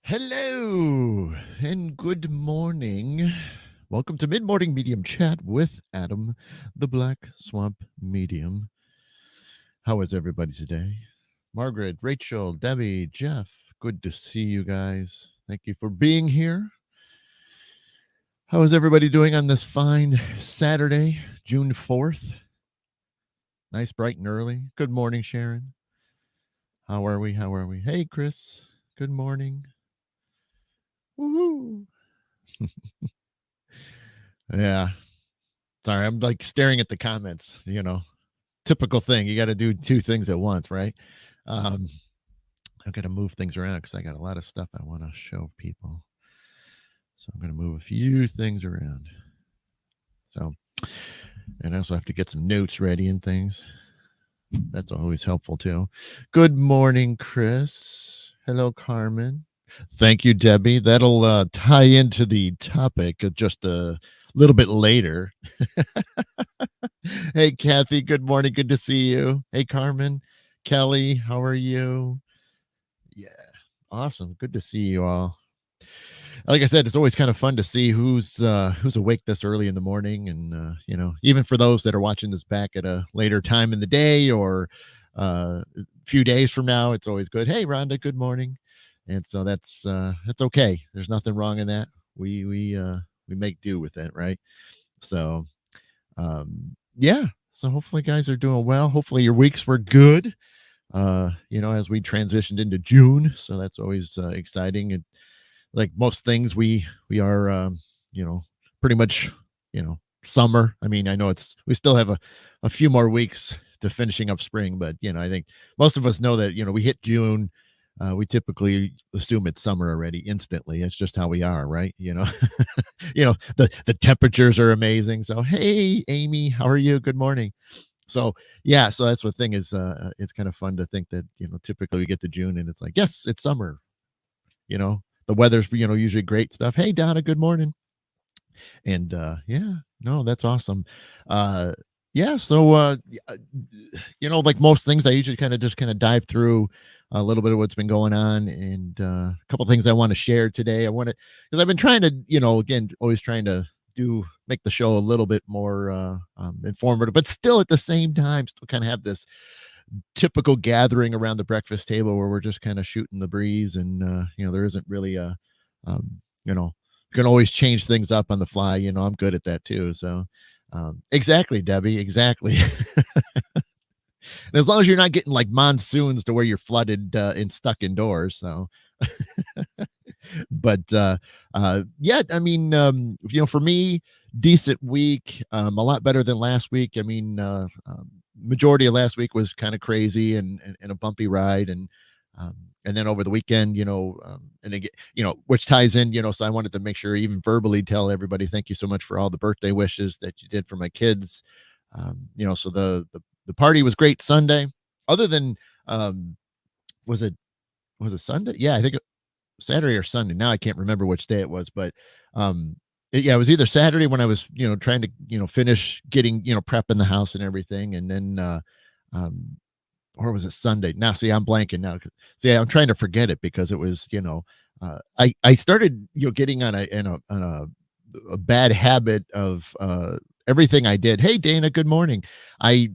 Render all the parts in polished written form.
Hello and good morning. Welcome to Mid Morning Medium Chat with Adam, the Black Swamp Medium. How is everybody today? Margaret, Rachel, Debbie, Jeff, good to see you guys. Thank you for being here. How is everybody doing on this fine Saturday, June 4th? Nice, bright and early. Good morning, Sharon. How are we? How are we? Hey, Chris. Good morning. Woohoo. Yeah. Sorry, I'm like staring at the comments, typical thing. You got to do two things at once, right? Um, I've got to move things around because I got a lot of stuff I want to show people. So I'm going to move a few things around. So, and I also have to get some notes ready and things. That's always helpful too. Good morning, Chris. Hello, Carmen. Thank you, Debbie. That'll tie into the topic just a little bit later. Hey, Kathy. Good morning. Good to see you. Hey, Carmen. Kelly, how are you? Yeah. Awesome. Good to see you all. Like I said, it's always kind of fun to see who's awake this early in the morning, and even for those that are watching this back at a later time in the day or a few days from now, it's always good. Hey, Rhonda, good morning. And so that's okay. There's nothing wrong in that. We make do with it, right? So yeah. So hopefully guys are doing well. Hopefully your weeks were good. As we transitioned into June. So that's always exciting. And like most things, we are pretty much summer. I mean, I know we still have a few more weeks to finishing up spring, but I think most of us know that we hit June. We typically assume it's summer already instantly. It's just how we are, right? The temperatures are amazing. So hey, Amy, how are you? Good morning. So yeah, so that's the thing is it's kind of fun to think that typically we get to June and it's like, yes, it's summer. The weather's usually great stuff. Hey, Donna, good morning. And yeah, no, that's awesome. Yeah, so like most things, I usually kind of dive through a little bit of what's been going on, and a couple things I want to share today. I want to, because I've been trying to again, always trying to make the show a little bit more informative, but still at the same time still kind of have this typical gathering around the breakfast table where we're just kind of shooting the breeze, and there isn't really a you know you can always change things up on the fly. I'm good at that too. So exactly, Debbie, exactly. And as long as you're not getting like monsoons to where you're flooded and stuck indoors. So but yeah, I mean, for me, decent week, a lot better than last week. I mean, majority of last week was kind of crazy and a bumpy ride, and then over the weekend, and again, which ties in, so I wanted to make sure, even verbally, tell everybody thank you so much for all the birthday wishes that you did for my kids. So the party was great Sunday. Other than was it Sunday? Yeah, I think Saturday or Sunday. Now I can't remember which day it was, but it was either Saturday when I was, trying to, finish getting, prep in the house and everything. And then, or was it Sunday? Now, see, I'm blanking now. See, I'm trying to forget it because it was, I started, getting on a bad habit of everything I did. Hey, Dana, good morning. I,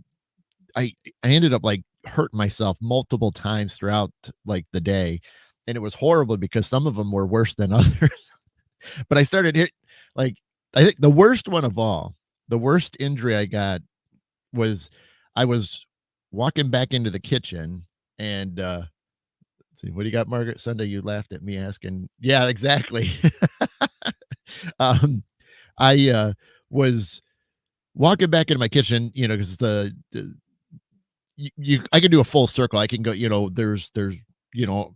I ended up like hurting myself multiple times throughout like the day, and it was horrible because some of them were worse than others. But I started hit like, I think the worst one of all, the worst injury I got was I was walking back into the kitchen, and let's see, what do you got, Margaret? Sunday, you laughed at me asking. Yeah, exactly. um I was walking back into my kitchen, because the I can do a full circle. I can go, there's you know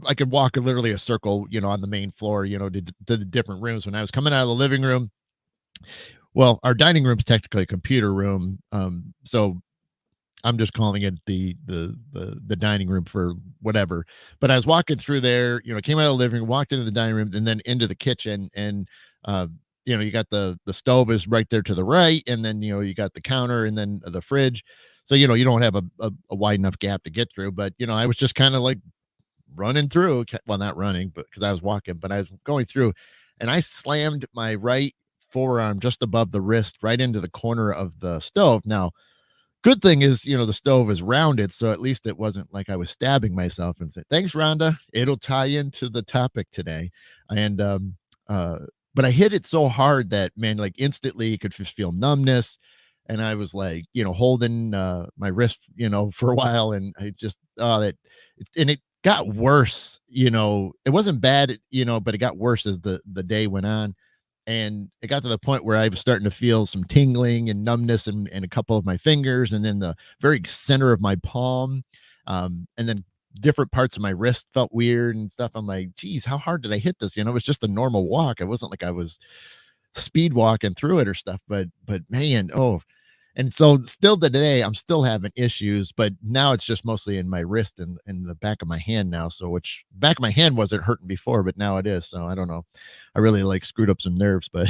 I could walk literally a circle, on the main floor, to the different rooms. When I was coming out of the living room, well, our dining room's technically a computer room, so I'm just calling it the dining room for whatever. But I was walking through there, came out of the living room, walked into the dining room, and then into the kitchen, and you got the stove is right there to the right, and then you got the counter, and then the fridge. So, you don't have a wide enough gap to get through. But, I was just kind of like running through. Well, not running, but because I was walking, but I was going through, and I slammed my right forearm just above the wrist right into the corner of the stove. Now, good thing is, the stove is rounded, so at least it wasn't like I was stabbing myself and said, "Thanks, Rhonda. It'll tie into the topic today." And uh, but I hit it so hard that, man, like instantly you could just feel numbness. And I was like, holding my wrist, for a while, and I just that and it got worse. It wasn't bad, but it got worse as the day went on, and it got to the point where I was starting to feel some tingling and numbness in a couple of my fingers, and then the very center of my palm, and then different parts of my wrist felt weird and stuff. I'm like, geez, how hard did I hit this? It was just a normal walk. It wasn't like I was speed walking through it or stuff, but man, oh. And so still today, I'm still having issues, but now it's just mostly in my wrist and in the back of my hand now. So which back of my hand wasn't hurting before, but now it is. So I don't know. I really like screwed up some nerves, but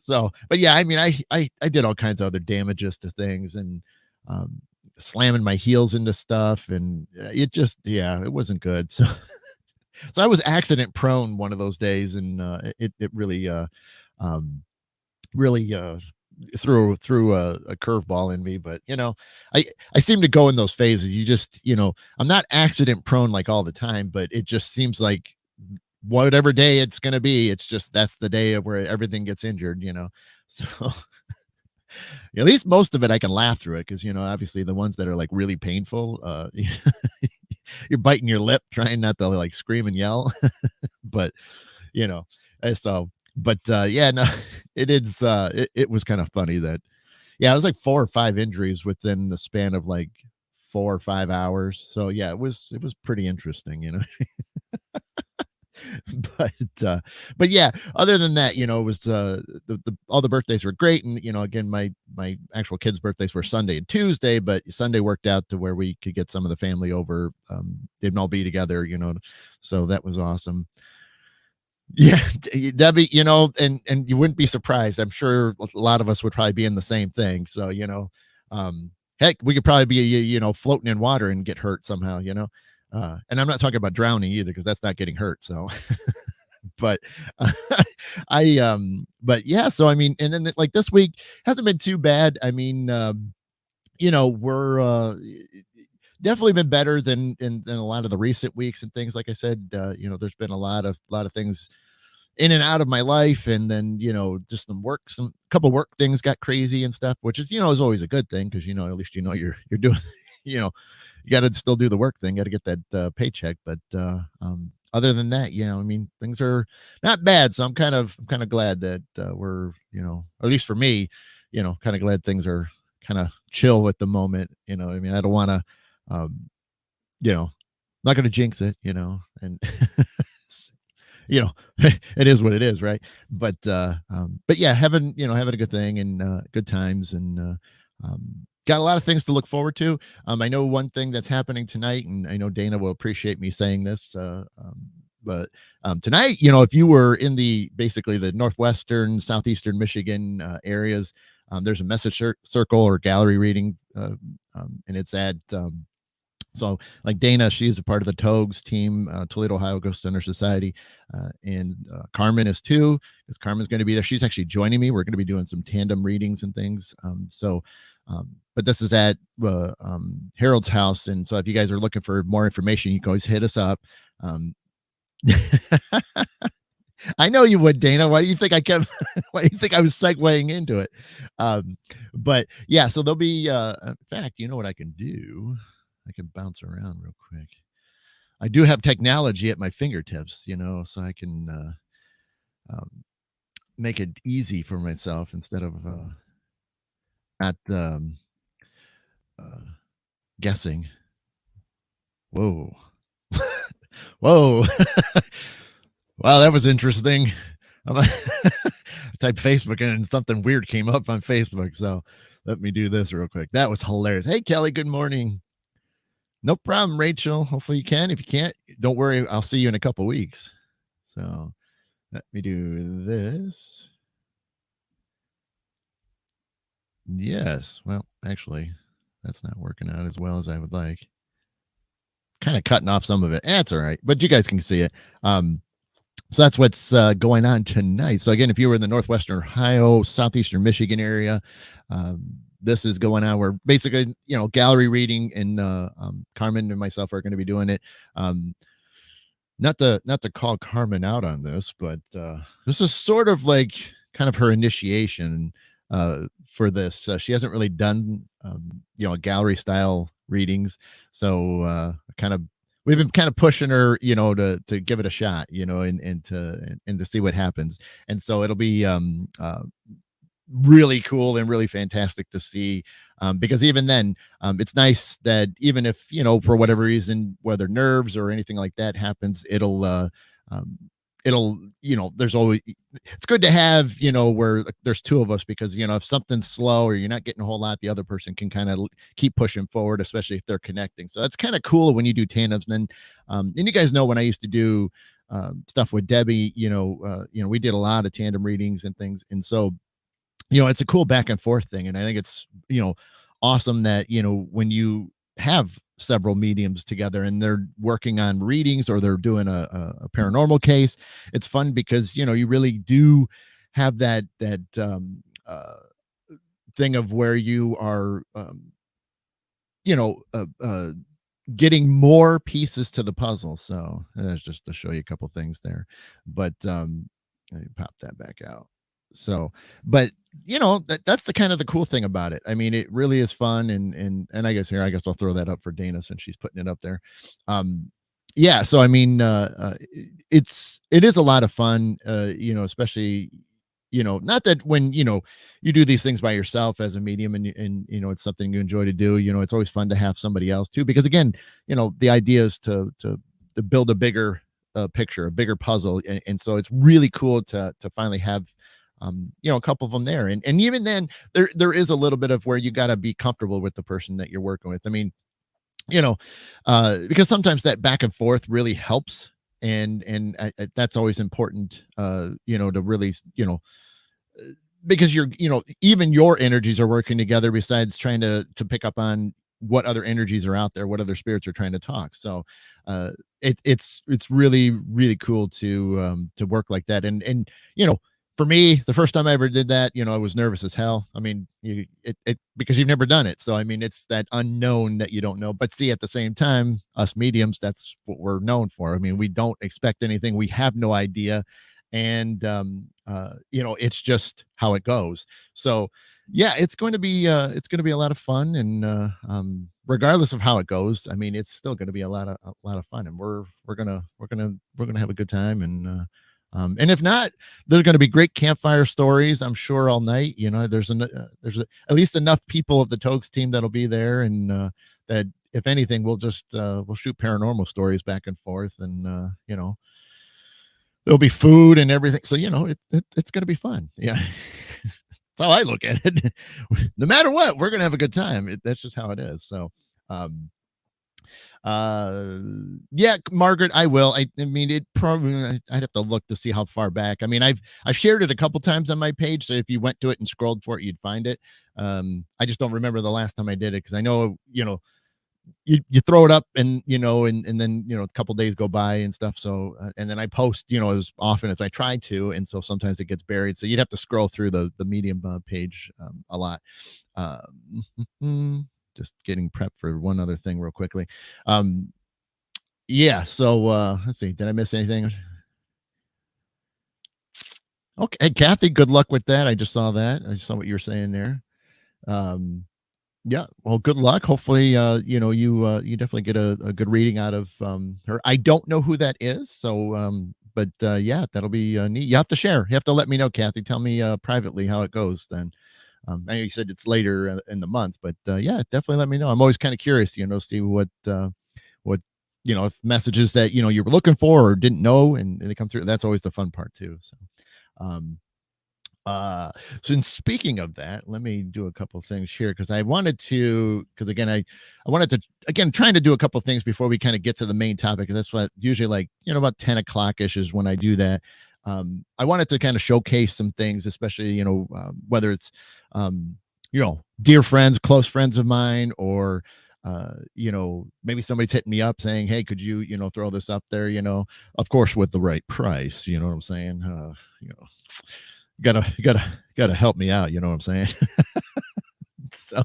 but yeah, I mean, I did all kinds of other damages to things, and um, slamming my heels into stuff, and it just, yeah, it wasn't good. So I was accident prone one of those days, and it really um, really threw a curveball in me. But I seem to go in those phases. You just, I'm not accident prone like all the time, but it just seems like whatever day it's going to be, it's just that's the day where everything gets injured. So at least most of it I can laugh through it, because obviously the ones that are like really painful, you're biting your lip trying not to like scream and yell. But you know so but yeah, no, it was kind of funny that, yeah, it was like 4 or 5 injuries within the span of like 4 or 5 hours. So yeah, it was pretty interesting. but uh but yeah, other than that, it was the all the birthdays were great. And again, my actual kids' birthdays were Sunday and Tuesday, but Sunday worked out to where we could get some of the family over. Didn't all be together, so that was awesome. Yeah, Debbie, and you wouldn't be surprised. I'm sure a lot of us would probably be in the same thing. So, heck, we could probably be, floating in water and get hurt somehow. And I'm not talking about drowning either, because that's not getting hurt. So, but but yeah, so I mean, and then like this week hasn't been too bad. I mean, we're definitely been better than a lot of the recent weeks and things. Like I said, there's been a lot of things in and out of my life, and then just some couple work things got crazy and stuff, which is always a good thing, because at least you're doing you know you got to still do the work thing, got to get that paycheck. But other than that, I mean, things are not bad. So I'm kind of glad that we're, at least for me, kind of glad things are kind of chill at the moment. I mean, I don't want to, um you know not going to jinx it, and you know it is what it is, right? But yeah, having a good thing, and good times, and got a lot of things to look forward to. I know one thing that's happening tonight, and I know Dana will appreciate me saying this, but tonight, if you were in the basically the northwestern, southeastern Michigan areas, there's a message circle or gallery reading, and it's at so, like Dana, she's a part of the Togs team, Toledo, Ohio Ghost Hunter Society, and Carmen is too, because Carmen's going to be there. She's actually joining me. We're going to be doing some tandem readings and things. But this is at Harold's house, and so if you guys are looking for more information, you can always hit us up. Um, I know you would, Dana. Why do you think I kept? Why do you think I was segueing into it? But yeah, so there'll be. In fact, you know what I can do? I can bounce around real quick. I do have technology at my fingertips, so I can make it easy for myself instead of not uh, guessing. Whoa, whoa! Wow, that was interesting. I typed Facebook and something weird came up on Facebook. So let me do this real quick. That was hilarious. Hey, Kelly, good morning. No problem, Rachel. Hopefully you can. If you can't, don't worry. I'll see you in a couple weeks. So let me do this. Yes. Well, actually, that's not working out as well as I would like. Kind of cutting off some of it. That's all right, but you guys can see it. So that's what's going on tonight. So again, if you were in the Northwestern Ohio, Southeastern Michigan area, this is going on. We're basically, gallery reading, and Carmen and myself are going to be doing it. Not to call Carmen out on this, but this is sort of like kind of her initiation for this. She hasn't really done gallery style readings, so kind of we've been kind of pushing her, to give it a shot, and to see what happens. And so it'll be really cool and really fantastic to see, because even then, it's nice that even if, for whatever reason, whether nerves or anything like that happens, um, there's always, it's good to have, where there's two of us, because, if something's slow or you're not getting a whole lot, the other person can kind of keep pushing forward, especially if they're connecting. So that's kind of cool when you do tandems. And then, and you guys know, when I used to do stuff with Debbie, we did a lot of tandem readings and things. And so, it's a cool back and forth thing. And I think it's, awesome that, when you have several mediums together and they're working on readings, or they're doing a paranormal case, it's fun because, you really do have thing of where you are, you know, uh, uh, getting more pieces to the puzzle. So that's just to show you a couple things there. But let me pop that back out. So, but that's the kind of the cool thing about it. I mean, it really is fun, and I guess I'll throw that up for Dana since she's putting it up there. Um, yeah. So I mean, it is a lot of fun. Especially, not that when you do these things by yourself as a medium, and it's something you enjoy to do. It's always fun to have somebody else too, because again, the idea is to build a bigger picture, a bigger puzzle, and so it's really cool to finally have a couple of them there, and even then, there is a little bit of where you got to be comfortable with the person that you're working with. I mean, you know, because sometimes that back and forth really helps, and that's always important. To really, because even your energies are working together, besides trying to pick up on what other energies are out there, what other spirits are trying to talk. So it's really, really cool to work like that. And for me, the first time I ever did that, I was nervous as hell. I mean, because you've never done it. So I mean, it's that unknown that you don't know. But see, at the same time, us mediums, that's what we're known for. I mean, we don't expect anything. We have no idea. And it's just how it goes. So yeah, it's going to be a lot of fun, and regardless of how it goes, I mean, it's still going to be a lot of fun, and we're gonna have a good time. And if not, there's going to be great campfire stories, I'm sure, all night. At least enough people of the Tokes team that'll be there, and that if anything, we'll shoot paranormal stories back and forth, and there'll be food and everything. So it's going to be fun. Yeah. That's how I look at it. No matter what, we're gonna have a good time. That's just how it is. So, um, uh, yeah, Margaret, I will. I mean, it probably. I'd have to look to see how far back. I mean, I've shared it a couple times on my page, so if you went to it and scrolled for it, you'd find it. I just don't remember the last time I did it, because I know you throw it up, and then a couple days go by and stuff. So and then I post as often as I try to, and so sometimes it gets buried, so you'd have to scroll through the medium page a lot. Just getting prepped for one other thing real quickly. Yeah, so let's see, did I miss anything? Okay, hey, Kathy, good luck with that. I just saw that. I just saw what you were saying there. um Yeah, well, good luck. Hopefully, you definitely get a good reading out of her. I don't know who that is, so but yeah, that'll be neat. You have to share. You have to let me know, Kathy. Tell me privately how it goes. Then I know you said it's later in the month, but yeah, definitely let me know. I'm always kind of curious, see what if messages that you were looking for or didn't know, and they come through. That's always the fun part too. So. Um, uh, so in speaking of that, let me do a couple of things here, because I wanted to, because again, I wanted to, again, trying to do a couple of things before we kind of get to the main topic. And that's what usually, like, about 10 o'clock ish is when I do that. I wanted to kind of showcase some things, especially, whether it's, um, dear friends, close friends of mine, or maybe somebody's hitting me up saying, "Hey, could you, throw this up there?" Of course, with the right price. You know what I'm saying? You know, gotta help me out. You know what I'm saying? So,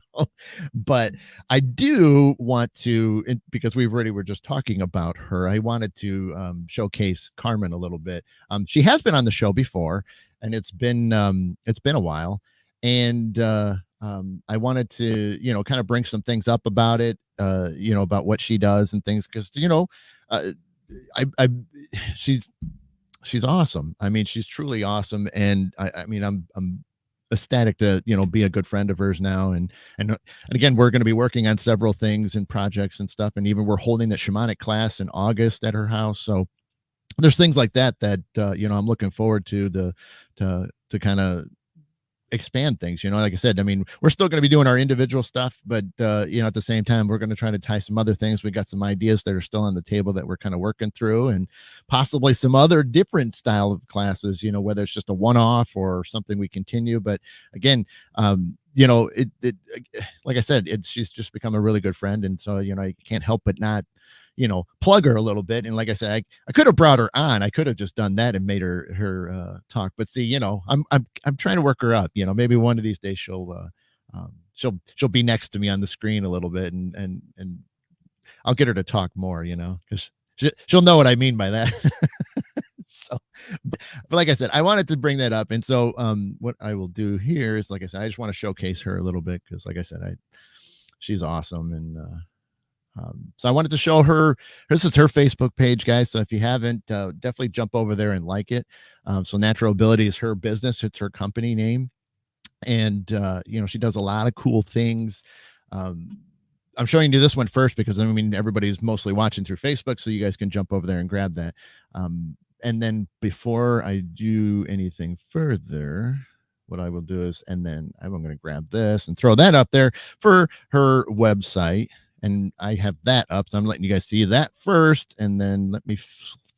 but I do want to, because we already were just talking about her. I wanted to showcase Carmen a little bit. She has been on the show before, and it's been a while, and I wanted to, kind of bring some things up about it, about what she does and things, because uh, I she's awesome. I mean, she's truly awesome, and I mean, I'm ecstatic to be a good friend of hers now, and again, we're going to be working on several things and projects and stuff, and even we're holding the shamanic class in August at her house. So there's things like that I'm looking forward to kind of expand things, like I said. I mean, we're still going to be doing our individual stuff, but at the same time, we're going to try to tie some other things. We got some ideas that are still on the table that we're kind of working through, and possibly some other different style of classes, whether it's just a one-off or something we continue. But again, like I said, she's just become a really good friend, and so I can't help but not plug her a little bit. And like I said, I could have brought her on. I could have just done that and made her talk. But see, I'm trying to work her up. Maybe one of these days she'll be next to me on the screen a little bit, and I'll get her to talk more. Because she'll know what I mean by that. So, but like I said, I wanted to bring that up, and so what I will do here is, like I said, I just want to showcase her a little bit, because, like I said, she's awesome, and so I wanted to show her. This is her Facebook page, guys. So if you haven't, definitely jump over there and like it. So Natural Ability is her business; it's her company name, and she does a lot of cool things. Um, I'm showing you this one first because I mean everybody's mostly watching through Facebook, so you guys can jump over there and grab that. And then before I do anything further, what I will do is, and then I'm going to grab this and throw that up there for her website. And I have that up, so I'm letting you guys see that first, and then let me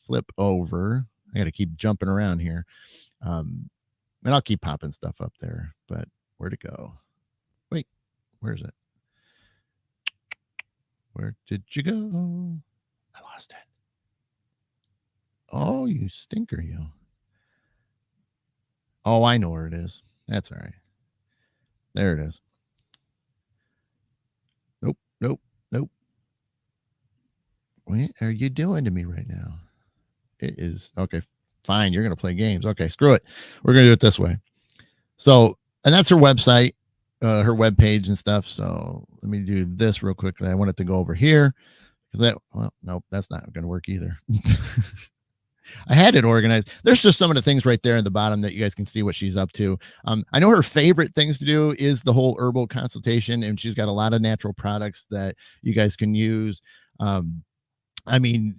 flip over. I got to keep jumping around here, and I'll keep popping stuff up there. But where to go? Wait, where's it? Where did you go? I lost it. Oh, you stinker, you. Oh, I know where it is. That's all right. There it is. Nope, nope, nope. What are you doing to me right now? It is okay. Fine, you're gonna play games. Okay, screw it. We're gonna do it this way. So, and that's her website, her web page and stuff. So let me do this real quickly. I want it to go over here because nope, that's not gonna work either. I had it organized. There's just some of the things right there in the bottom that you guys can see what she's up to. I know her favorite things to do is the whole herbal consultation, and she's got a lot of natural products that you guys can use. I mean,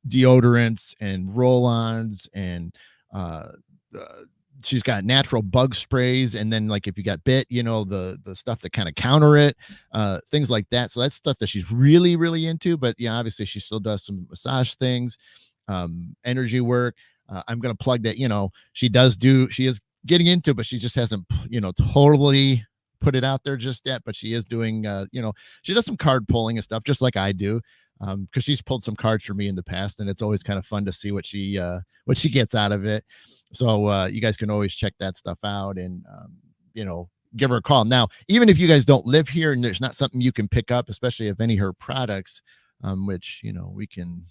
deodorants and roll-ons, and uh, uh, she's got natural bug sprays, and then like if you got bit, the stuff that kind of counter it, things like that. So that's stuff that she's really really into. But yeah, obviously she still does some massage things, energy work. I'm gonna plug that. She is getting into, but she just hasn't totally put it out there just yet. But she is doing, she does some card pulling and stuff just like I do, because she's pulled some cards for me in the past, and it's always kind of fun to see what she gets out of it. So you guys can always check that stuff out, and give her a call. Now, even if you guys don't live here and there's not something you can pick up, especially if any of her products, which we can.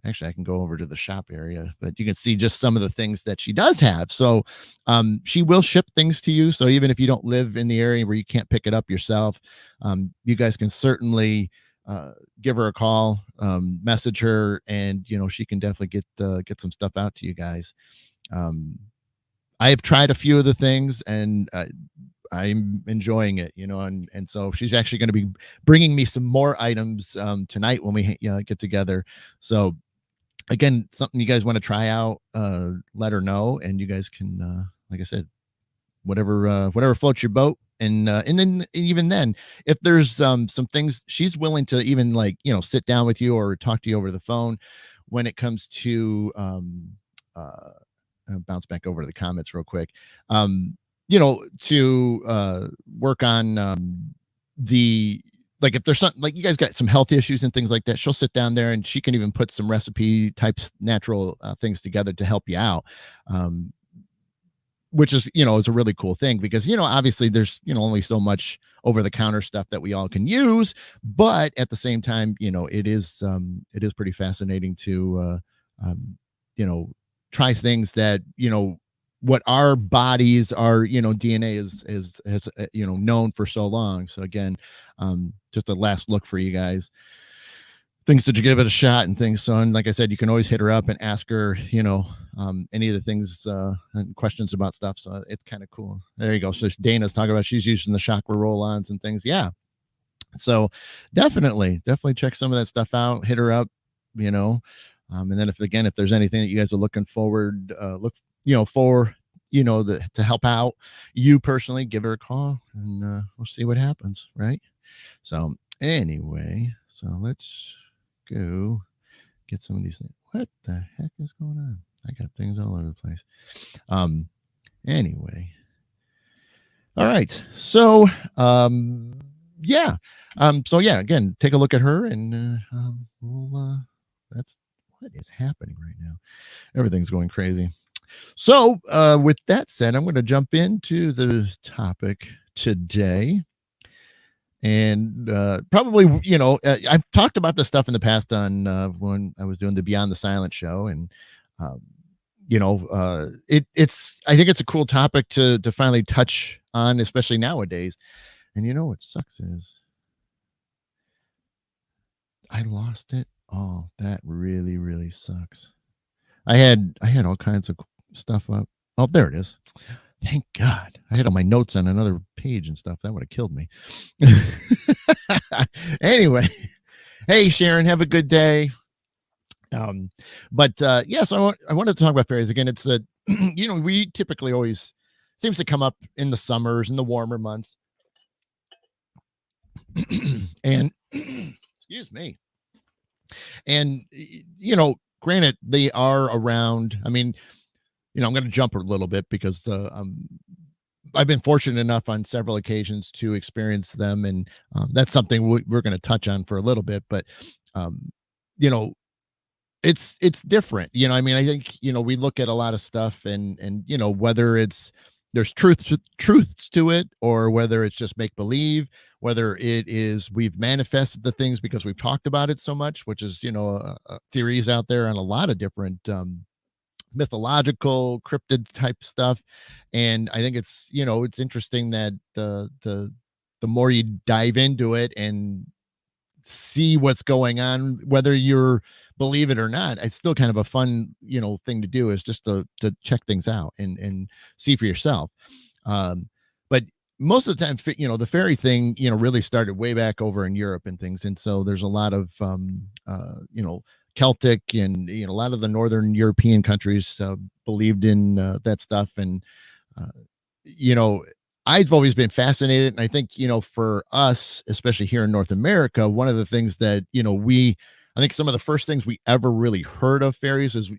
Actually, I can go over to the shop area, but you can see just some of the things that she does have. So she will ship things to you. So even if you don't live in the area where you can't pick it up yourself, you guys can certainly give her a call, message her, and she can definitely get some stuff out to you guys. I have tried a few of the things, and I'm enjoying it, and so she's actually going to be bringing me some more items tonight when we get together. So again, something you guys want to try out, let her know, and you guys can, like I said, whatever floats your boat. And then even then, if there's some things, she's willing to even sit down with you or talk to you over the phone when it comes to I'll bounce back over to the comments real quick. to work on the like if there's something like you guys got some health issues and things like that, she'll sit down there and she can even put some recipe types natural things together to help you out. Um, which is is a really cool thing because obviously there's only so much over the counter stuff that we all can use, but at the same time it is pretty fascinating to um you know try things that what our bodies are DNA is has known for so long. So again, just a last look for you guys, things to give it a shot and things. So, and like I said, you can always hit her up and ask her, any of the things and questions about stuff. So it's kind of cool. There you go. So Dana's talking about she's using the chakra roll-ons and things. Yeah. So definitely check some of that stuff out. Hit her up, you know. And then if there's anything that you guys are looking forward, for, to help out you personally, give her a call and we'll see what happens. Right. So anyway, so let's go get some of these things. What the heck is going on? I got things all over the place. Anyway. All right. So yeah. So yeah, again, take a look at her and we'll that's what is happening right now. Everything's going crazy. So with that said, I'm going to jump into the topic today. And probably, I've talked about this stuff in the past on when I was doing the Beyond the Silent show, and it's I think it's a cool topic to finally touch on, especially nowadays. And what sucks is I lost it. Oh, that really, really sucks. I had all kinds of stuff up. Oh, there it is. Thank God. I had all my notes on another page and stuff. That would have killed me. Anyway, hey Sharon, have a good day. But so I wanted to talk about fairies again. It's we typically always seems to come up in the summers and the warmer months. And excuse me. And granted, they are around. I mean, I'm going to jump a little bit because I've been fortunate enough on several occasions to experience them, and that's something we're going to touch on for a little bit. But you know, it's different. I mean, I think we look at a lot of stuff, and whether there's truths to it, or whether it's just make believe, whether it is we've manifested the things because we've talked about it so much, which is theories out there on a lot of different mythological cryptid type stuff. And I think it's interesting that the more you dive into it and see what's going on, whether you're believe it or not, it's still kind of a fun thing to do, is just to check things out and see for yourself. But most of the time, the fairy thing really started way back over in Europe and things, and so there's a lot of Celtic and a lot of the northern European countries believed in that stuff. And you know I've always been fascinated, and I think for us, especially here in North America, one of the things that I think some of the first things we ever really heard of fairies is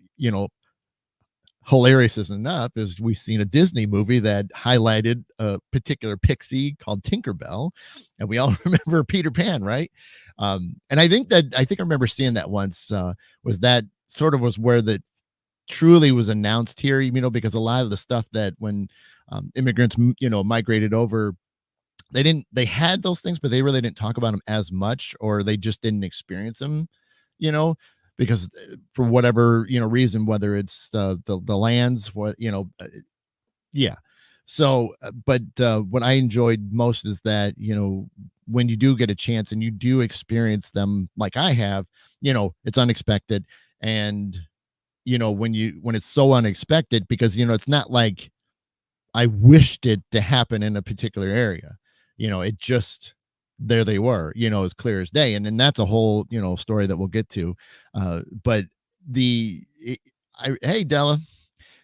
hilarious as enough, is we've seen a Disney movie that highlighted a particular pixie called Tinkerbell, and we all remember Peter Pan, right? And I think I remember seeing that once. Was that sort of was where the truly was announced here, because a lot of the stuff that when immigrants migrated over, they had those things, but they really didn't talk about them as much, or they just didn't experience them, you know because for whatever reason, whether it's the lands, what yeah. So but what I enjoyed most is that when you do get a chance and you do experience them like I have, it's unexpected. And when it's so unexpected, because it's not like I wished it to happen in a particular area. It just, there they were, as clear as day. And then that's a whole, story that we'll get to. But hey, Della.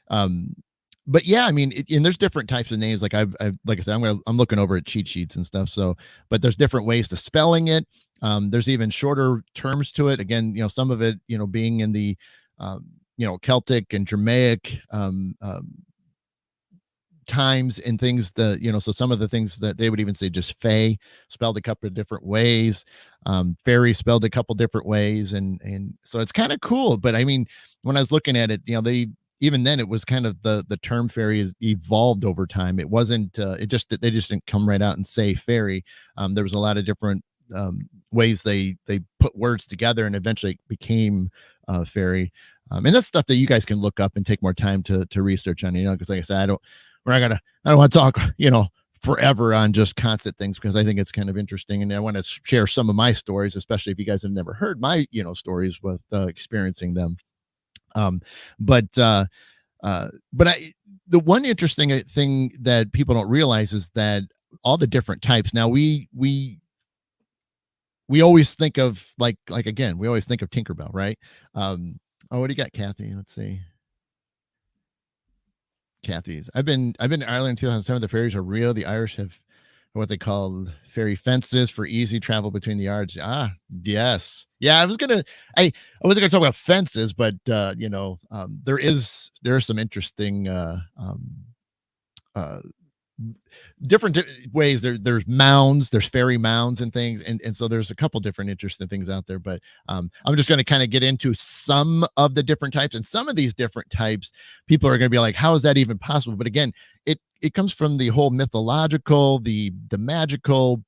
Um, but yeah, I mean, and there's different types of names. Like like I said, I'm looking over at cheat sheets and stuff. So, but there's different ways to spelling it. There's even shorter terms to it. Again, some of it, being in the, Celtic and Germanic, times and things that, so some of the things that they would even say just Fae spelled a couple of different ways, fairy spelled a couple different ways, and so it's kind of cool. But I mean, when I was looking at it, they even then it was kind of the term fairy has evolved over time. It wasn't they just didn't come right out and say fairy. There was a lot of different ways they put words together and eventually it became fairy. And that's stuff that you guys can look up and take more time to research on, because like I said, I don't want to talk, forever on just constant things, because I think it's kind of interesting. And I want to share some of my stories, especially if you guys have never heard my, stories with experiencing them. But the one interesting thing that people don't realize is that all the different types. Now we always think of again, we always think of Tinkerbell, right? What do you got, Kathy? Let's see. Kathy's. I've been in Ireland in 2007. The fairies are real. The Irish have what they call fairy fences for easy travel between the yards. Ah, yes. Yeah, I wasn't gonna talk about fences, but there are some interesting different ways. There's mounds, there's fairy mounds and things, and so there's a couple different interesting things out there. But I'm just going to kind of get into some of the different types, and some of these different types people are going to be like, how is that even possible? But again, it comes from the whole mythological, the magical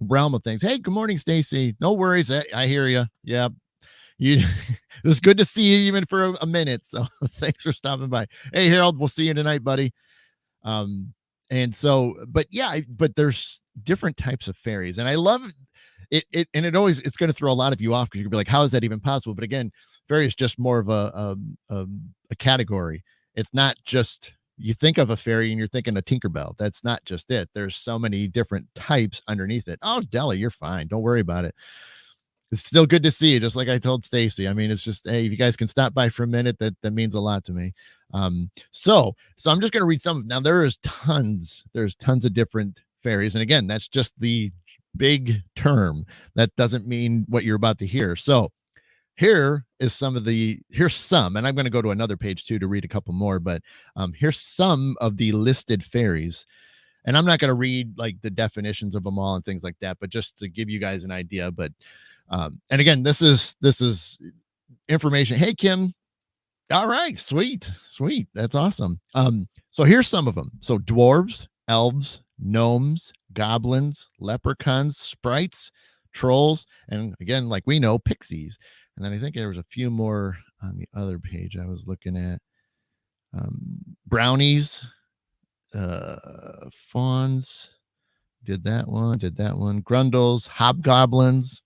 realm of things. Hey, good morning, Stacy. No worries, I hear you. Yeah, it was good to see you even for a minute, so thanks for stopping by. Hey, Harold, we'll see you tonight, buddy. And so, but there's different types of fairies, and I love it. And it's going to throw a lot of you off, because you'll be like, how is that even possible? But again, fairy is just more of a category. It's not just, you think of a fairy and you're thinking of Tinkerbell. That's not just it. There's so many different types underneath it. Oh, Della, you're fine. Don't worry about it. It's still good to see you, just like I told Stacy. I mean, it's just, hey, if you guys can stop by for a minute, that means a lot to me. So I'm just going to read some. Now there's tons of different fairies, and again, that's just the big term. That doesn't mean what you're about to hear. So here's some, and I'm going to go to another page too to read a couple more, but here's some of the listed fairies. And I'm not going to read like the definitions of them all and things like that, but just to give you guys an idea. But and again, this is information. Hey, Kim. All right, sweet. That's awesome. So here's some of them. So dwarves, elves, gnomes, goblins, leprechauns, sprites, trolls, and again, like we know, pixies. And then I think there was a few more on the other page I was looking at. Brownies, fawns, did that one. Grundles, hobgoblins.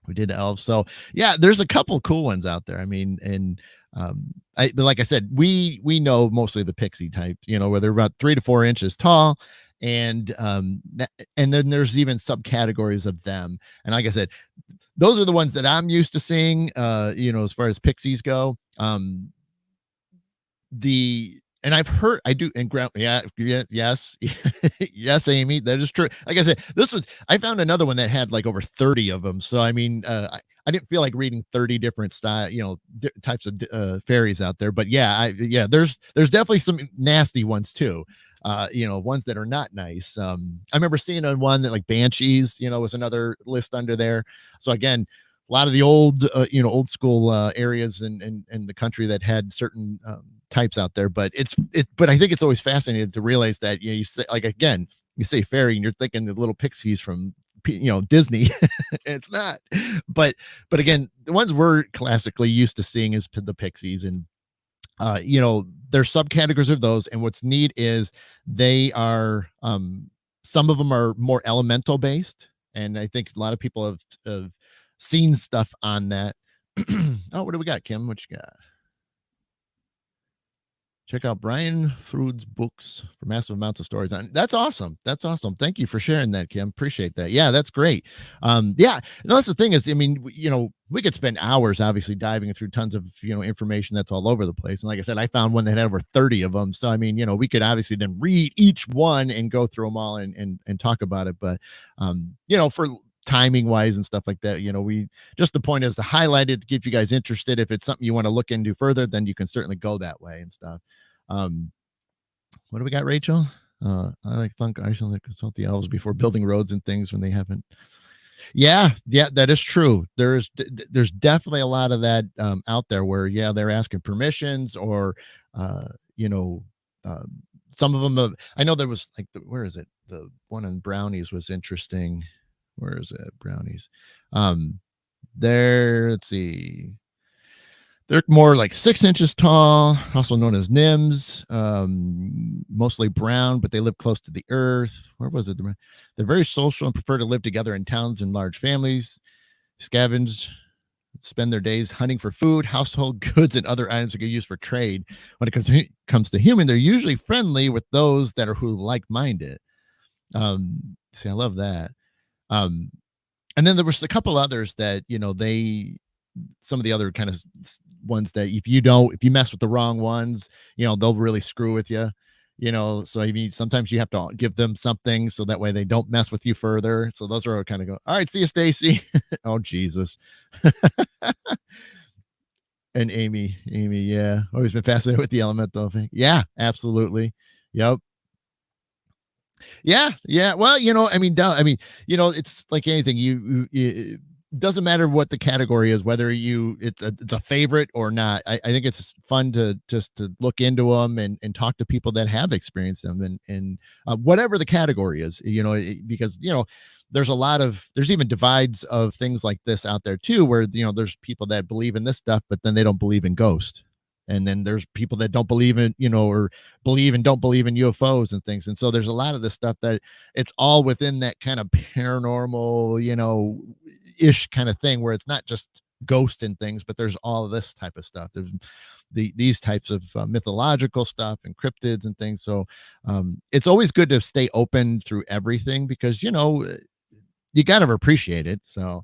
We did elves. So yeah, there's a couple cool ones out there. I mean, and but like I said, we know mostly the pixie type, where they're about 3 to 4 inches tall, and then there's even subcategories of them. And like I said, those are the ones that I'm used to seeing. As far as pixies go, and I've heard, I do, and yes, yes, Amy, that is true. Like I said, I found another one that had like over 30 of them. So I mean, I didn't feel like reading 30 different types of fairies out there. But there's definitely some nasty ones too. Ones that are not nice. I remember seeing one that like banshees, was another list under there. So again, a lot of the old, old school areas in the country that had certain types out there. But but I think it's always fascinating to realize that, you say, like, again, you say fairy and you're thinking the little pixies from, Disney. It's not. But again, the ones we're classically used to seeing is the pixies, and there's subcategories of those. And what's neat is they are, some of them are more elemental based, and I think a lot of people have seen stuff on that. Oh, what do we got, Kim? What you got? Check out Brian Frood's books for massive amounts of stories. That's awesome. Thank you for sharing that, Kim. Appreciate that. Yeah, that's great. That's the thing is, I mean, we could spend hours obviously diving through tons of, information that's all over the place. And like I said, I found one that had over 30 of them. So, I mean, we could obviously then read each one and go through them all and talk about it. But, for timing wise and stuff like that, the point is to highlight it, to get you guys interested. If it's something you want to look into further, then you can certainly go that way and stuff. What do we got, Rachel? I like thunk I shall consult the elves before building roads and things when they haven't. Yeah, yeah, that is true. There's definitely a lot of that out there where yeah, they're asking permissions or uh, you know, uh, some of them. I know there was like where is it? The one in brownies was interesting. Where is it? Brownies. Um, there. Let's see. They're more like 6 inches tall, also known as nymphs, mostly brown, but they live close to the earth. Where was it? They're very social and prefer to live together in towns and large families, scavenge, spend their days hunting for food, household goods, and other items that can be used for trade. When it comes to human, they're usually friendly with those that are who like minded. See, I love that. Um, and then there was a couple others that some of the other kind of ones that if you mess with the wrong ones, they'll really screw with you. So I mean, sometimes you have to give them something so that way they don't mess with you further. So those are kind of go. All right, see you, Stacy. Oh Jesus. And Amy, yeah, always been fascinated with the elemental thing. Yeah, absolutely. Yep. Yeah, yeah. Well, it's like anything. It doesn't matter what the category is, whether it's a favorite or not. I think it's fun to just to look into them and talk to people that have experienced them and whatever the category is. Because there's even divides of things like this out there too, where there's people that believe in this stuff, but then they don't believe in ghosts. And then there's people that don't believe in, or believe and don't believe in UFOs and things. And so there's a lot of this stuff that it's all within that kind of paranormal, ish kind of thing where it's not just ghost and things, but there's all of this type of stuff. There's these types of mythological stuff and cryptids and things. So it's always good to stay open through everything because, you got to appreciate it. So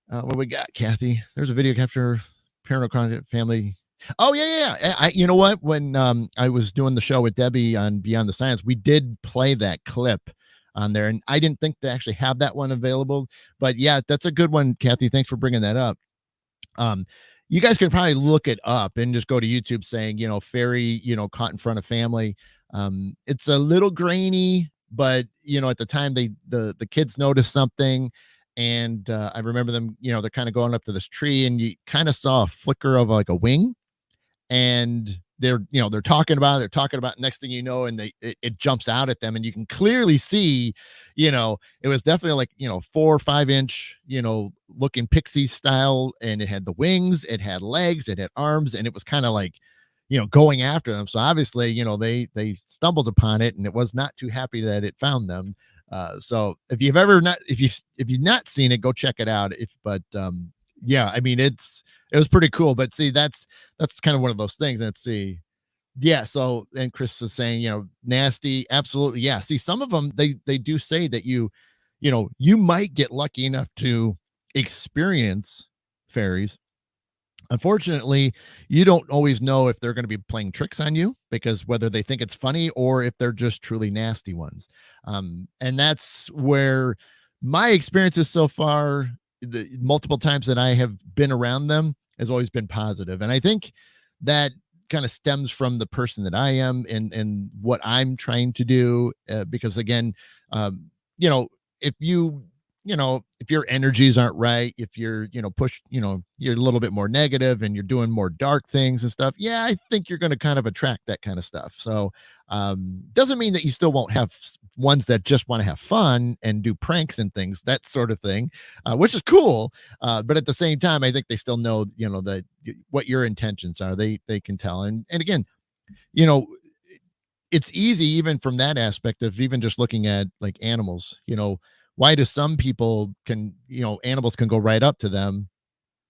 what we got, Kathy? There's a video capture paranormal content family. Oh yeah. You know what? When I was doing the show with Debbie on Beyond the Science, we did play that clip on there, and I didn't think to actually have that one available. But yeah, that's a good one, Kathy. Thanks for bringing that up. Um, you guys can probably look it up and just go to YouTube saying, fairy, caught in front of family. It's a little grainy, but at the time the kids noticed something. And I remember them, they're kind of going up to this tree, and you kind of saw a flicker of like a wing, and they're talking about next thing you know, and it jumps out at them, and you can clearly see, it was definitely like 4 or 5 inch looking pixie style, and it had the wings, it had legs, it had arms, and it was kind of like going after them. So obviously they stumbled upon it, and it was not too happy that it found them. So if you've not seen it, go check it out. Yeah, I mean it was pretty cool. But see, that's kind of one of those things. Let's see. Yeah. So, and Chris is saying, nasty. Absolutely. Yeah. See, some of them, they do say that you might get lucky enough to experience fairies. Unfortunately, you don't always know if they're going to be playing tricks on you, because whether they think it's funny or if they're just truly nasty ones. And that's where my experiences so far, the multiple times that I have been around them, has always been positive. And I think that kind of stems from the person that I am and what I'm trying to do. Because again, you know, if if your energies aren't right, if you're, you're a little bit more negative and you're doing more dark things and stuff, yeah, I think you're going to kind of attract that kind of stuff. So, doesn't mean that you still won't have ones that just want to have fun and do pranks and things, that sort of thing, which is cool. But at the same time, I think they still know, that what your intentions are. They can tell. And again, you know, it's easy even from that aspect of even just looking at like animals. Why do some people animals can go right up to them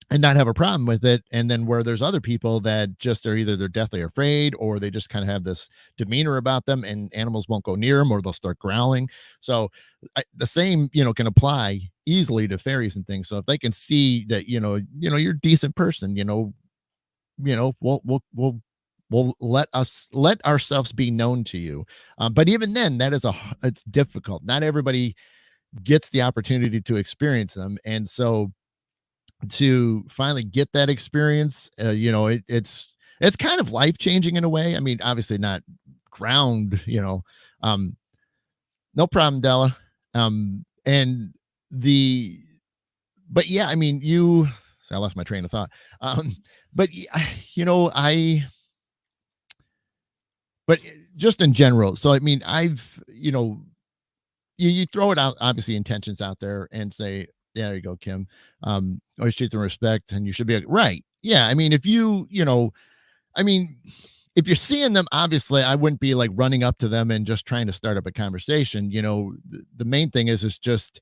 and not have a problem with it, and then where there's other people that just are either they're deathly afraid or they just kind of have this demeanor about them, and animals won't go near them or they'll start growling. So the same can apply easily to fairies and things. So if they can see that you're a decent person, we'll let ourselves be known to you. But even then, it's difficult. Not everybody gets the opportunity to experience them, and so to finally get that experience, it's kind of life changing in a way. I mean, obviously not ground, um, no problem, Della. And the but yeah, I mean, I lost my train of thought. Um, but you know, I but just in general. So I mean, you throw it out, obviously intentions out there and say, yeah, there you go, Kim. Always treat them with respect, and you should be like, right. Yeah, I mean, if I mean, if you're seeing them, obviously, I wouldn't be like running up to them and just trying to start up a conversation. The main thing is just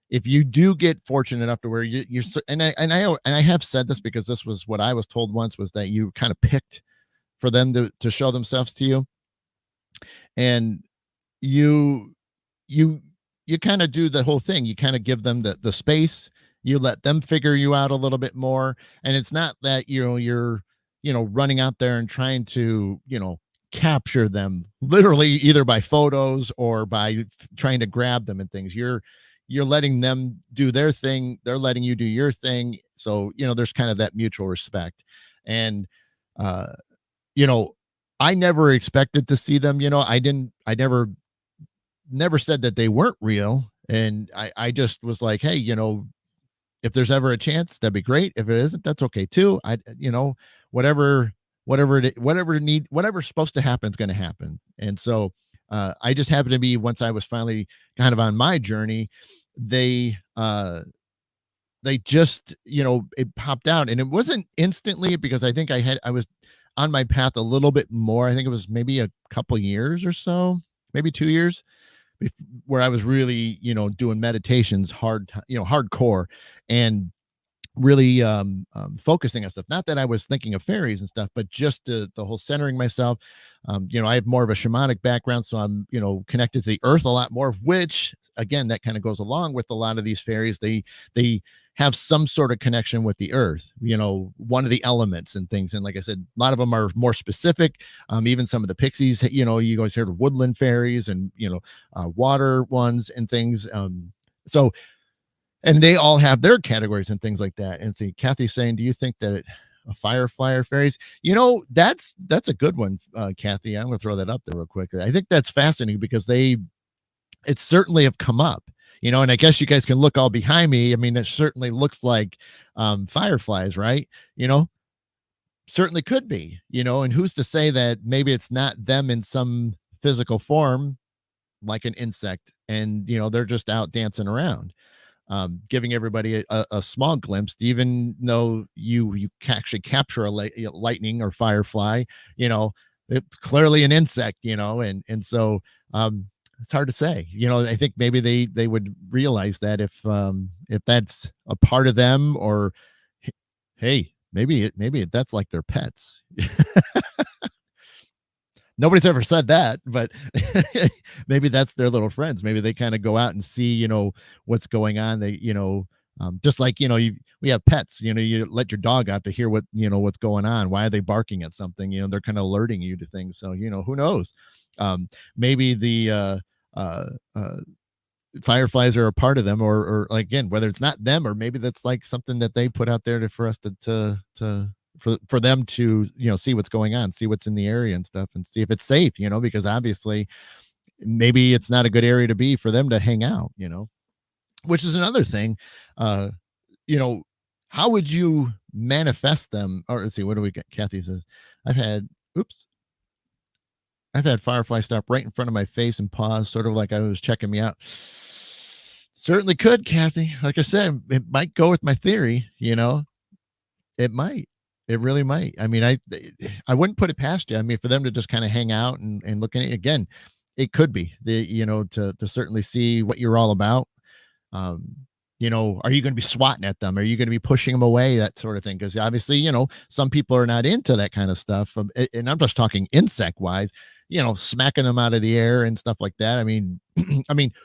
if you do get fortunate enough to where and I have said this because this was what I was told once was that you kind of picked for them to show themselves to you, and you you you kind of do the whole thing. You kind of give them the space. You let them figure you out a little bit more, and it's not that you're running out there and trying to capture them literally either by photos or by trying to grab them and things. You're letting them do their thing. They're letting you do your thing. So there's kind of that mutual respect, and uh, you know, I never expected to see them. I never said that they weren't real. And I just was like, hey, if there's ever a chance, that'd be great. If it isn't, that's okay too. Whatever, whatever's supposed to happen is going to happen. And so I just happened to be, once I was finally kind of on my journey, they just, it popped out, and it wasn't instantly because I think I was on my path a little bit more. I think it was maybe a couple years or so, maybe 2 years where I was really, doing meditations hardcore, and really focusing on stuff. Not that I was thinking of fairies and stuff, but just the whole centering myself. I have more of a shamanic background, so I'm connected to the earth a lot more, which again, that kind of goes along with a lot of these fairies. They have some sort of connection with the earth, one of the elements and things. And like I said, a lot of them are more specific. Even some of the pixies, you guys heard of woodland fairies and water ones and things. So and they all have their categories and things like that. And Kathy's saying, do you think that a firefly or fairies? That's a good one, Kathy. I'm going to throw that up there real quick. I think that's fascinating because it certainly have come up, and I guess you guys can look all behind me. I mean, it certainly looks like fireflies, right? Certainly could be, and who's to say that maybe it's not them in some physical form, like an insect, and they're just out dancing around, giving everybody a small glimpse. Even though you actually capture a lightning or firefly, it's clearly an insect, and so it's hard to say. I think maybe they would realize that if that's a part of them, or hey, maybe that's like their pets. Nobody's ever said that, but maybe that's their little friends. Maybe they kind of go out and see, what's going on. They, just like, we have pets, you let your dog out to hear what's going on. Why are they barking at something? They're kind of alerting you to things. So, who knows? Maybe the fireflies are a part of them, or again, whether it's not them, or maybe that's like something that they put out there for us for them to see what's going on, see what's in the area and stuff, and see if it's safe, because obviously maybe it's not a good area to be for them to hang out, which is another thing. uh how would you manifest them? Or let's see, what do we got? Kathy says, i've had oops I've had firefly stop right in front of my face and pause, sort of like I was checking me out. Certainly could, Kathy. Like I said, it might go with my theory, it might. It really might. I mean, I wouldn't put it past you. I mean, for them to just kind of hang out and look at it again, it could be to certainly see what you're all about. Um, are you going to be swatting at them? Are you going to be pushing them away? That sort of thing. Because obviously, some people are not into that kind of stuff. And I'm just talking insect wise, smacking them out of the air and stuff like that. I mean,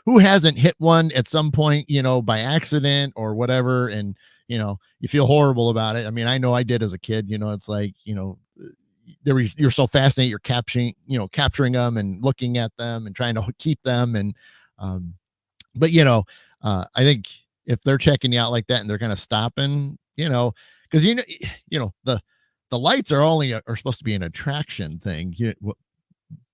who hasn't hit one at some point, by accident or whatever? And, you feel horrible about it. I mean, I know I did as a kid. It's like, you're so fascinated, you're capturing them and looking at them and trying to keep them. And, but I think if they're checking you out like that and they're kind of stopping, because the lights are supposed to be an attraction thing.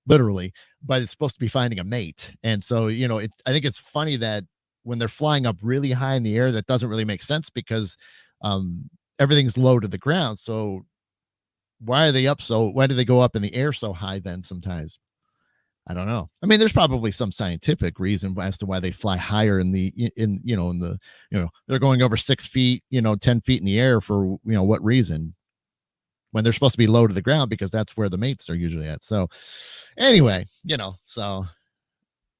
literally, but it's supposed to be finding a mate. And so, I think it's funny that when they're flying up really high in the air, that doesn't really make sense because um, everything's low to the ground. So why do they go up in the air so high then sometimes? I don't know. I mean, there's probably some scientific reason as to why they fly higher they're going over 6 feet, 10 feet in the air for, what reason when they're supposed to be low to the ground because that's where the mates are usually at. So anyway, so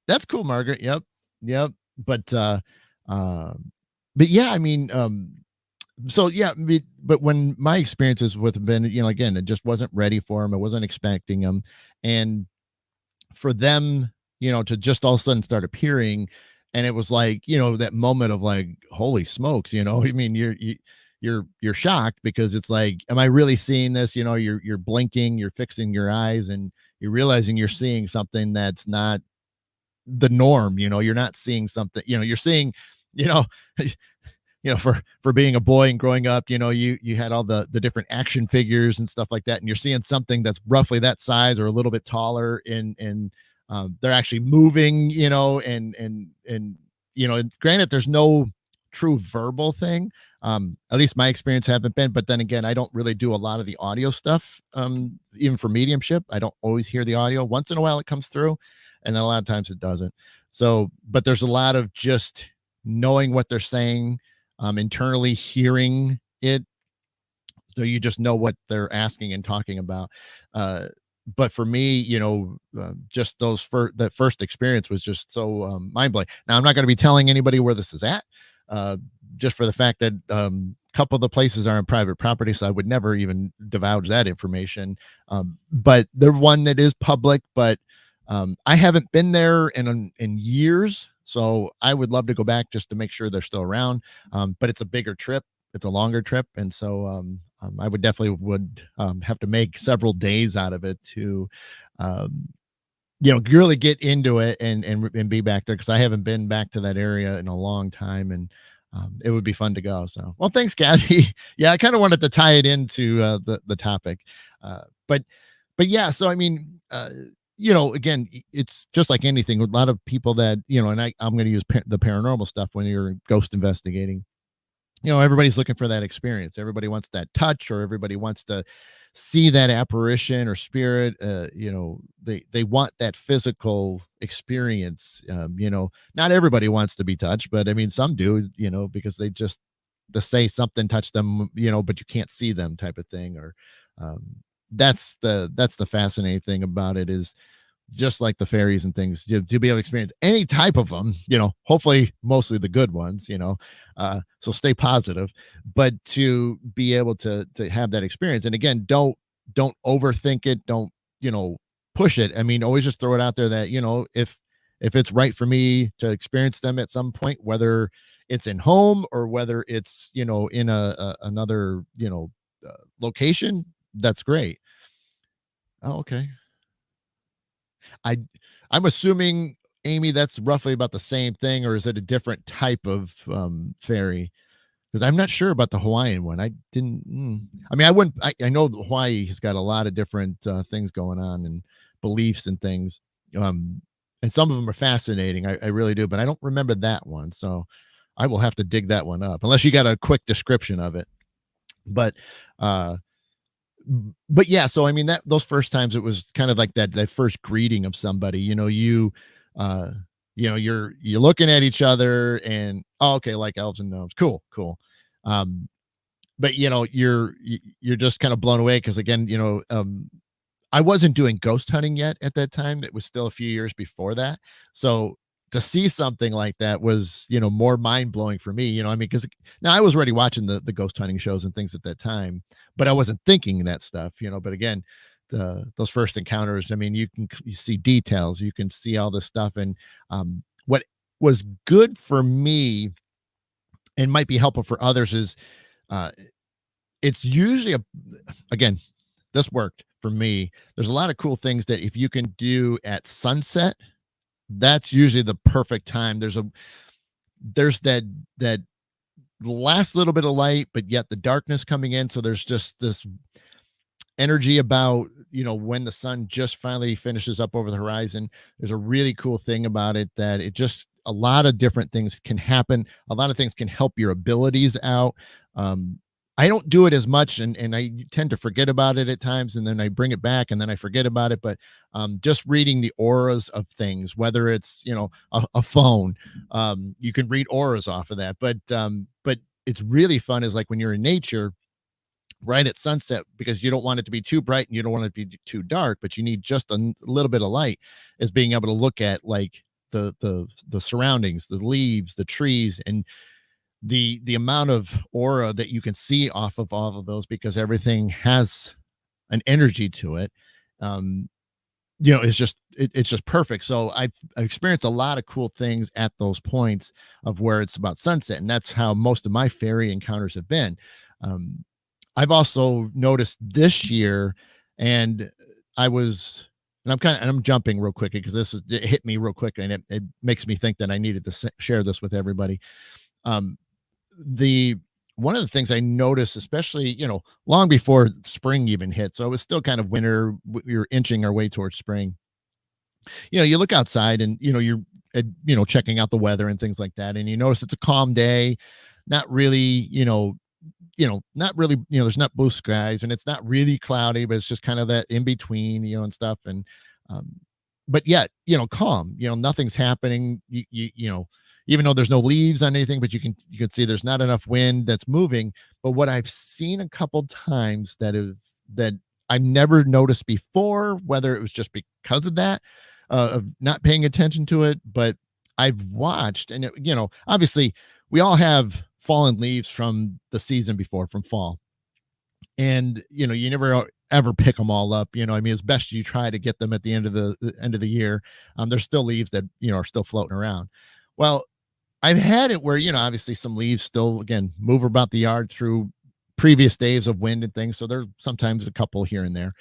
that's cool, Margaret. Yep. Yep. But, but yeah, I mean, so yeah, but when my experiences with Ben, again, it just wasn't ready for him. I wasn't expecting him. And for them, to just all of a sudden start appearing, and it was like, that moment of like, holy smokes, I mean, you're shocked because it's like, am I really seeing this? You're blinking, you're fixing your eyes, and you're realizing you're seeing something that's not the norm. You're not seeing something, you're seeing, you know, for being a boy and growing up, you had all the different action figures and stuff like that, and you're seeing something that's roughly that size or a little bit taller, and they're actually moving, and granted, there's no true verbal thing. At least my experience haven't been, but then again, I don't really do a lot of the audio stuff. Even for mediumship, I don't always hear the audio. Once in a while, it comes through, and then a lot of times it doesn't. So, but there's a lot of just knowing what they're saying, internally hearing it, so you just know what they're asking and talking about. But for me, just that first experience was just so mind blowing. Now, I'm not going to be telling anybody where this is at, uh, just for the fact that a couple of the places are on private property, so I would never even divulge that information. But the one that is public, but I haven't been there in years, so I would love to go back just to make sure they're still around. But it's a bigger trip, it's a longer trip, and so I would definitely would have to make several days out of it to, um, really get into it and be back there because I haven't been back to that area in a long time, and it would be fun to go. So, well, thanks, Kathy. Yeah, I kind of wanted to tie it into the topic, but yeah. So I mean, again, it's just like anything. A lot of people that and I'm going to use the paranormal stuff when you're ghost investigating. Everybody's looking for that experience. Everybody wants that touch, or everybody wants to see that apparition or spirit. They want that physical experience. Not everybody wants to be touched, but I mean, some do, because they say something touched them, but you can't see them, type of thing. Or um, that's the fascinating thing about it, is just like the fairies and things, to be able to experience any type of them, hopefully mostly the good ones, so stay positive, but to be able to have that experience. And again, don't overthink it. Don't, push it. I mean, always just throw it out there that, if it's right for me to experience them at some point, whether it's in home or whether it's, in another, location, that's great. Oh, okay. I I'm assuming, Amy, that's roughly about the same thing, or is it a different type of fairy? Because I'm not sure about the Hawaiian one. I didn't. I mean, I wouldn't. I know that Hawaii has got a lot of different things going on and beliefs and things, um, and some of them are fascinating. I really do, but I don't remember that one. So I will have to dig that one up, unless you got a quick description of it. But uh, but yeah, so I mean, that those first times, it was kind of like that first greeting of somebody, uh you're looking at each other, and, oh, okay, like elves and gnomes, cool, cool. But you're just kind of blown away because, again, I wasn't doing ghost hunting yet at that time. It was still a few years before that. So to see something like that was, more mind blowing for me. I mean, because now I was already watching the ghost hunting shows and things at that time, but I wasn't thinking that stuff. But again, those first encounters, I mean, you see details, you can see all this stuff, and what was good for me and might be helpful for others is, uh, it's usually again, this worked for me. There's a lot of cool things that if you can do at sunset, that's usually the perfect time. There's that last little bit of light, but yet the darkness coming in. So there's just this energy about, when the sun just finally finishes up over the horizon. There's a really cool thing about it that it just a lot of different things can happen. A lot of things can help your abilities out. Um, I don't do it as much, and I tend to forget about it at times, and then I bring it back, and then I forget about it. But just reading the auras of things, whether it's a phone, you can read auras off of that. But it's really fun is like when you're in nature right at sunset, because you don't want it to be too bright and you don't want it to be too dark, but you need just a little bit of light, is being able to look at like the surroundings, the leaves, the trees, and the amount of aura that you can see off of all of those, because everything has an energy to it. um it's just perfect. So I've experienced a lot of cool things at those points of where it's about sunset, and that's how most of my fairy encounters have been. um I've also noticed this year, and I was, and I'm jumping real quick because it hit me real quick, and it makes me think that I needed to share this with everybody. Um, the One of the things I noticed, especially long before spring even hit, so it was still kind of winter. We were inching our way towards spring. You look outside, and you're checking out the weather and things like that, and you notice it's a calm day, not really, not really, there's not blue skies, and it's not really cloudy, but it's just kind of that in between, and stuff. And, um, but yet, calm, nothing's happening. Even though there's no leaves on anything, but you can see there's not enough wind that's moving. But what I've seen a couple times that I've never noticed before, whether it was just because of that, of not paying attention to it, but I've watched, and obviously we all have fallen leaves from the season before, from fall, and you never ever pick them all up. I mean, as best you try to get them at the end of the year. There's still leaves that are still floating around. Well, I've had it where obviously some leaves still again move about the yard through previous days of wind and things, so there's sometimes a couple here and there.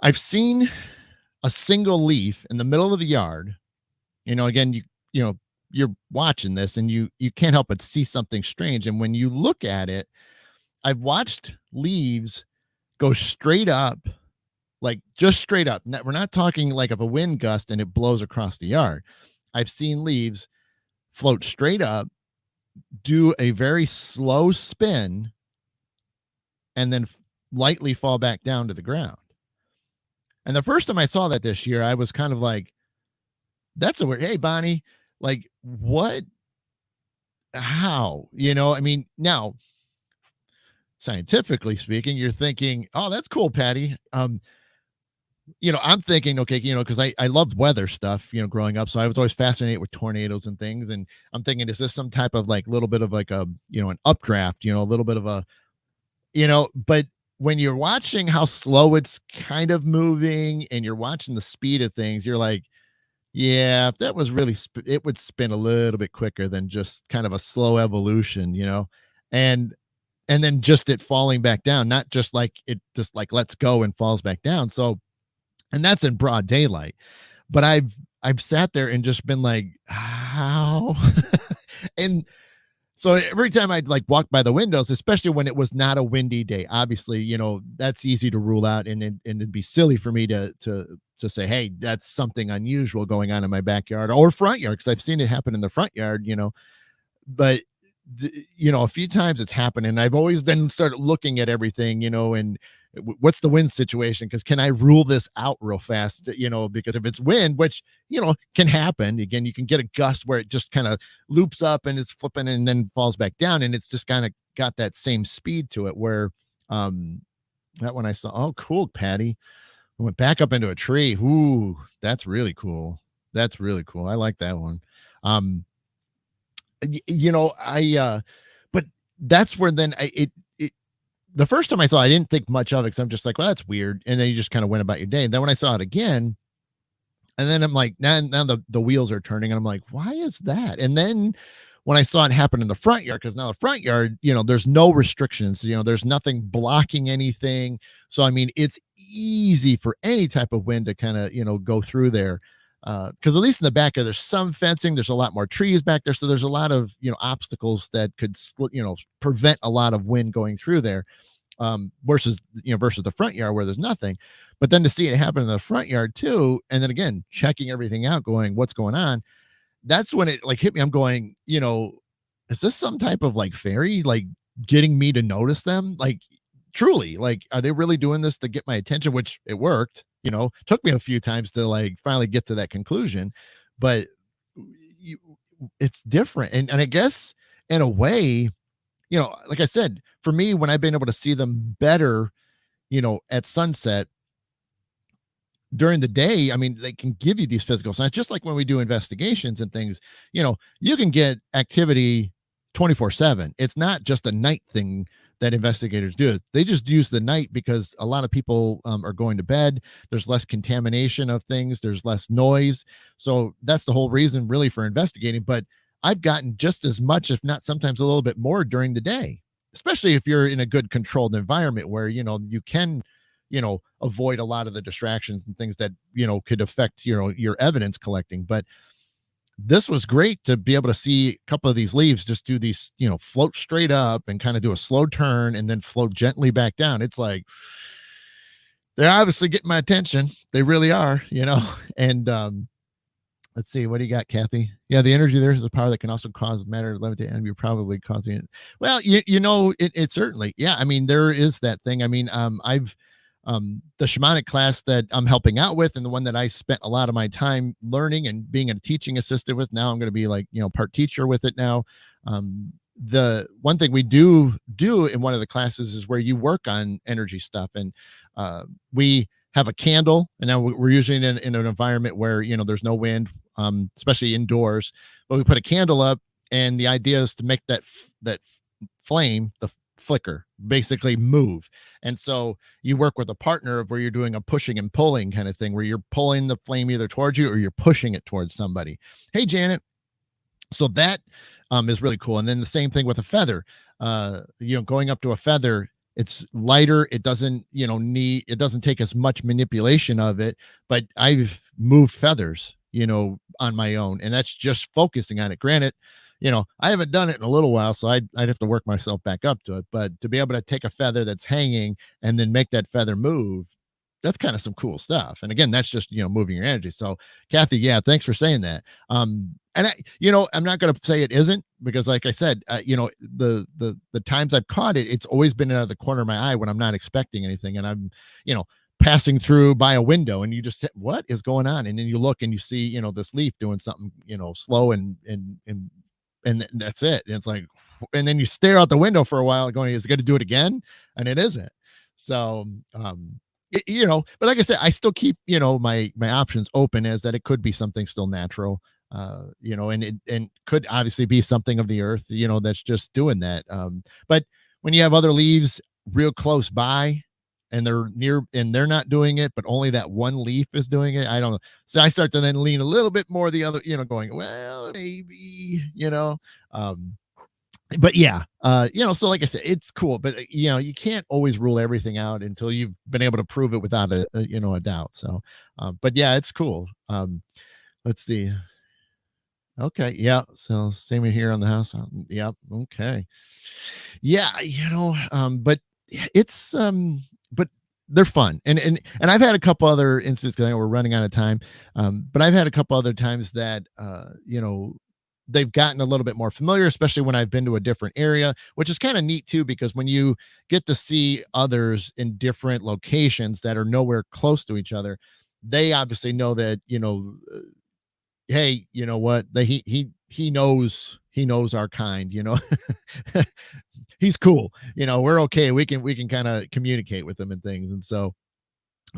I've seen a single leaf in the middle of the yard. Again, you're watching this, and you can't help but see something strange. And when you look at it, I've watched leaves go straight up, like just straight up. We're not talking like of a wind gust and it blows across the yard. I've seen leaves float straight up, do a very slow spin, and then lightly fall back down to the ground. And the first time I saw that this year, I was kind of like, that's a weird, hey, Bonnie, like, what? How? I mean, now, scientifically speaking, you're thinking, oh, that's cool, Patty. I'm thinking, okay, because I loved weather stuff, growing up. So I was always fascinated with tornadoes and things. And I'm thinking, is this some type of like little bit of like a, an updraft, a little bit of a, but when you're watching how slow it's kind of moving and you're watching the speed of things, you're like, yeah, if that was really, it would spin a little bit quicker than just kind of a slow evolution, and then just it falling back down, not just like it just like lets go and falls back down. So, and that's in broad daylight. But I've sat there and just been like, how? And so every time I'd like walk by the windows, especially when it was not a windy day, obviously, that's easy to rule out, and it'd be silly for me to say, hey, that's something unusual going on in my backyard or front yard, because I've seen it happen in the front yard, but a few times it's happened, and I've always then started looking at everything, and what's the wind situation, because can I rule this out real fast, because if it's wind, which can happen, again, you can get a gust where it just kind of loops up and it's flipping and then falls back down, and it's just kind of got that same speed to it, where that one I saw, oh cool, Patty, I went back up into a tree. Ooh, that's really cool. That's really cool. I like that one. I but that's where then it the first time I saw it, I didn't think much of it, because I'm just like, well, that's weird, and then you just kind of went about your day. And then when I saw it again, and then I'm like, now the wheels are turning, and I'm like, why is that? And then when I saw it happen in the front yard, because now the front yard, there's no restrictions, there's nothing blocking anything. So I mean, it's easy for any type of wind to kind of go through there, because at least in the back there's some fencing, there's a lot more trees back there, so there's a lot of obstacles that could prevent a lot of wind going through there. versus versus the front yard where there's nothing. But then to see it happen in the front yard too, and then again checking everything out, going, what's going on? That's when it like hit me. I'm going, is this some type of like fairy like getting me to notice them? Like truly, like are they really doing this to get my attention? Which it worked. Took me a few times to like finally get to that conclusion, but you, it's different. And I guess in a way, like I said, for me, when I've been able to see them better, at sunset during the day, I mean, they can give you these physical signs, just like when we do investigations and things, you can get activity 24/7. It's not just a night thing that investigators do. They just use the night because a lot of people are going to bed. There's less contamination of things, there's less noise. So that's the whole reason, really, for investigating. But I've gotten just as much, if not sometimes a little bit more during the day, especially if you're in a good controlled environment where, you can avoid a lot of the distractions and things that could affect your evidence collecting. But this was great to be able to see a couple of these leaves just do these, float straight up and kind of do a slow turn and then float gently back down. It's like they're obviously getting my attention. They really are. And let's see, what do you got, Kathy? Yeah, the energy there is a power that can also cause matter to levitate, and you're probably causing it. Well, it certainly, yeah. I mean, there is that thing. I mean, I've the shamanic class that I'm helping out with, and the one that I spent a lot of my time learning and being a teaching assistant with. Now I'm going to be like, part teacher with it now. The one thing we do in one of the classes is where you work on energy stuff, and we have a candle, and now we're using it in an environment where there's no wind, especially indoors. But we put a candle up, and the idea is to make that flame, the flicker, basically move. And so you work with a partner of where you're doing a pushing and pulling kind of thing, where you're pulling the flame either towards you or you're pushing it towards somebody. Hey, Janet. So that is really cool. And then the same thing with a feather. Going up to a feather, it's lighter. It doesn't, it doesn't take as much manipulation of it. But I've moved feathers, on my own, and that's just focusing on it. Granted, I haven't done it in a little while, so I'd have to work myself back up to it. But to be able to take a feather that's hanging and then make that feather move, that's kind of some cool stuff. And again, that's just, moving your energy. So Kathy, yeah, thanks for saying that. And I'm not going to say it isn't, because like I said, the times I've caught it, it's always been out of the corner of my eye when I'm not expecting anything. And I'm, passing through by a window, and you just, what is going on? And then you look and you see, this leaf doing something, slow and that's it. And it's like, and then you stare out the window for a while going, is it going to do it again? And it isn't. So, but like I said, I still keep, my options open, as that it could be something still natural, and could obviously be something of the earth, that's just doing that. But when you have other leaves real close by and they're near and they're not doing it, but only that one leaf is doing it, I don't know. So I start to then lean a little bit more the other, going, well, maybe, but yeah, so like I said, it's cool, but you can't always rule everything out until you've been able to prove it without a doubt. So, but yeah, it's cool. Let's see. Okay, yeah. So same here on the house. Yeah. Okay. Yeah, but it's but they're fun, and I've had a couple other instances, because I know we're running out of time, but I've had a couple other times that they've gotten a little bit more familiar, especially when I've been to a different area, which is kind of neat too, because when you get to see others in different locations that are nowhere close to each other, they obviously know that hey, you know what, he knows our kind, he's cool, we're okay, we can kind of communicate with them and things. And so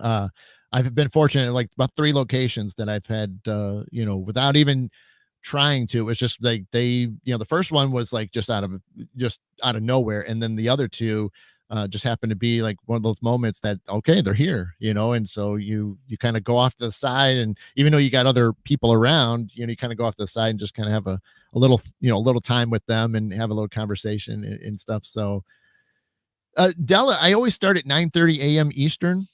uh I've been fortunate, like about 3 locations that I've had, without even trying to. It's just like the first one was like just out of nowhere, and then the other two just happened to be like one of those moments that, okay, they're here, and so you kind of go off to the side, and even though you got other people around, you kind of go off to the side and just kind of have a little, a little time with them and have a little conversation and stuff. So Della, I always start at 9:30 a.m. Eastern.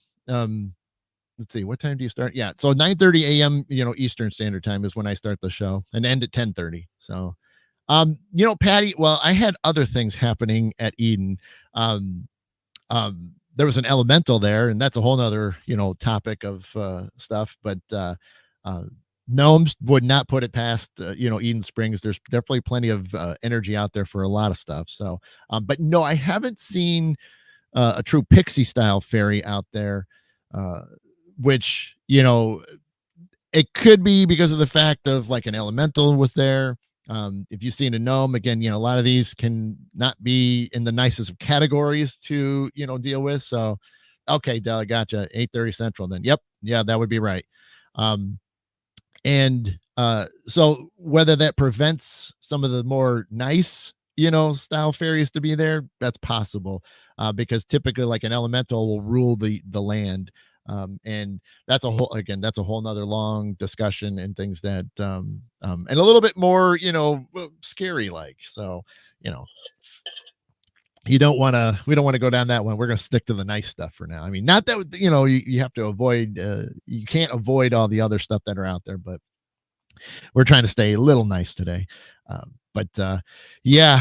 Let's see, what time do you start? Yeah, so 9:30 a.m. Eastern Standard Time is when I start the show, and end at 10:30. So Patty, well, I had other things happening at Eden. there was an elemental there, and that's a whole nother, topic of stuff. But uh, gnomes would not put it past, Eden Springs. There's definitely plenty of energy out there for a lot of stuff. So, but no, I haven't seen a true pixie style fairy out there, uh, which, it could be because of the fact of like an elemental was there. If you've seen a gnome, again, a lot of these can not be in the nicest of categories to, deal with. So, okay, Della, gotcha. 8:30 Central. Then, yep, yeah, that would be right. Um, and so whether that prevents some of the more nice, style fairies to be there, that's possible. Because typically like an elemental will rule the land. And that's a whole nother long discussion and things that and a little bit more, scary like. So, you know, we don't want to go down that one. We're going to stick to the nice stuff for now. I mean, not that, you have to avoid, you can't avoid all the other stuff that are out there, but we're trying to stay a little nice today. But yeah,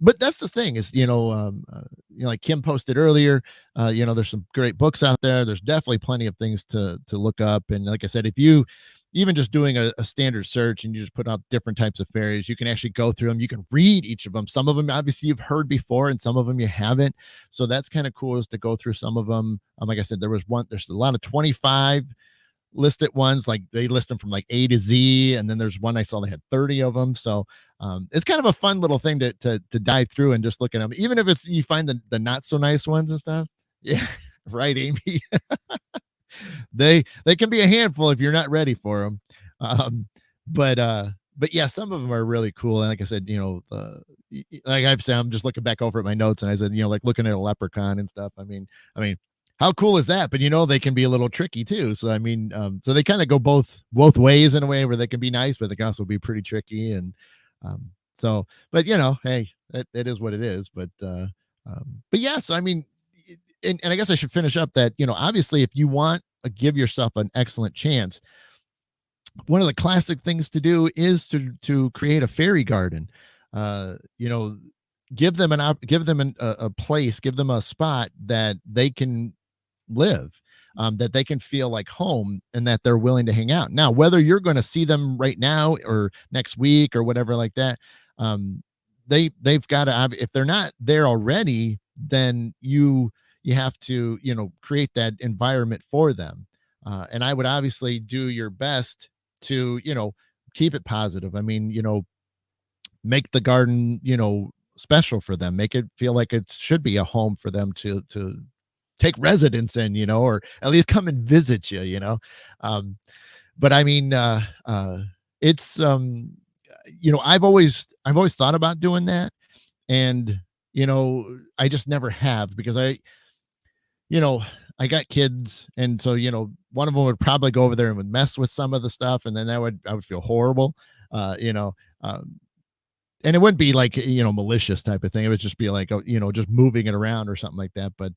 but that's the thing is, like Kim posted earlier, there's some great books out there. There's definitely plenty of things to look up. And like I said, if you even just doing a standard search and you just put out different types of fairies, you can actually go through them. You can read each of them. Some of them obviously you've heard before, and some of them you haven't. So that's kind of cool is to go through some of them. Like I said, there's a lot of 25 listed ones, like they list them from like A to Z, and then there's one I saw they had 30 of them. So it's kind of a fun little thing to dive through and just look at them, even if it's you find the not so nice ones and stuff. Yeah, right, Amy. They can be a handful if you're not ready for them. um but yeah, some of them are really cool. And like I said, like I've said, I'm just looking back over at my notes, and I said, like looking at a leprechaun and stuff. I mean, how cool is that? But they can be a little tricky too. So I mean, so they kind of go both ways in a way where they can be nice, but they can also be pretty tricky. And so, but hey, it is what it is. But yeah, so I mean, and I guess I should finish up that, obviously if you want to give yourself an excellent chance, one of the classic things to do is to create a fairy garden. You know, give them a place, give them a spot that they can live, that they can feel like home, and that they're willing to hang out. Now, whether you're going to see them right now or next week or whatever like that, they've got to, if they're not there already, then you have to, create that environment for them. And I would obviously do your best to, keep it positive. I mean, make the garden, special for them, make it feel like it should be a home for them to take residence in, or at least come and visit you, um but I mean, it's I've always thought about doing that. And I just never have, because you know I got kids, and so one of them would probably go over there and would mess with some of the stuff, and then I would feel horrible. uh you know um and it wouldn't be like, malicious type of thing. It would just be like, oh, just moving it around or something like that. But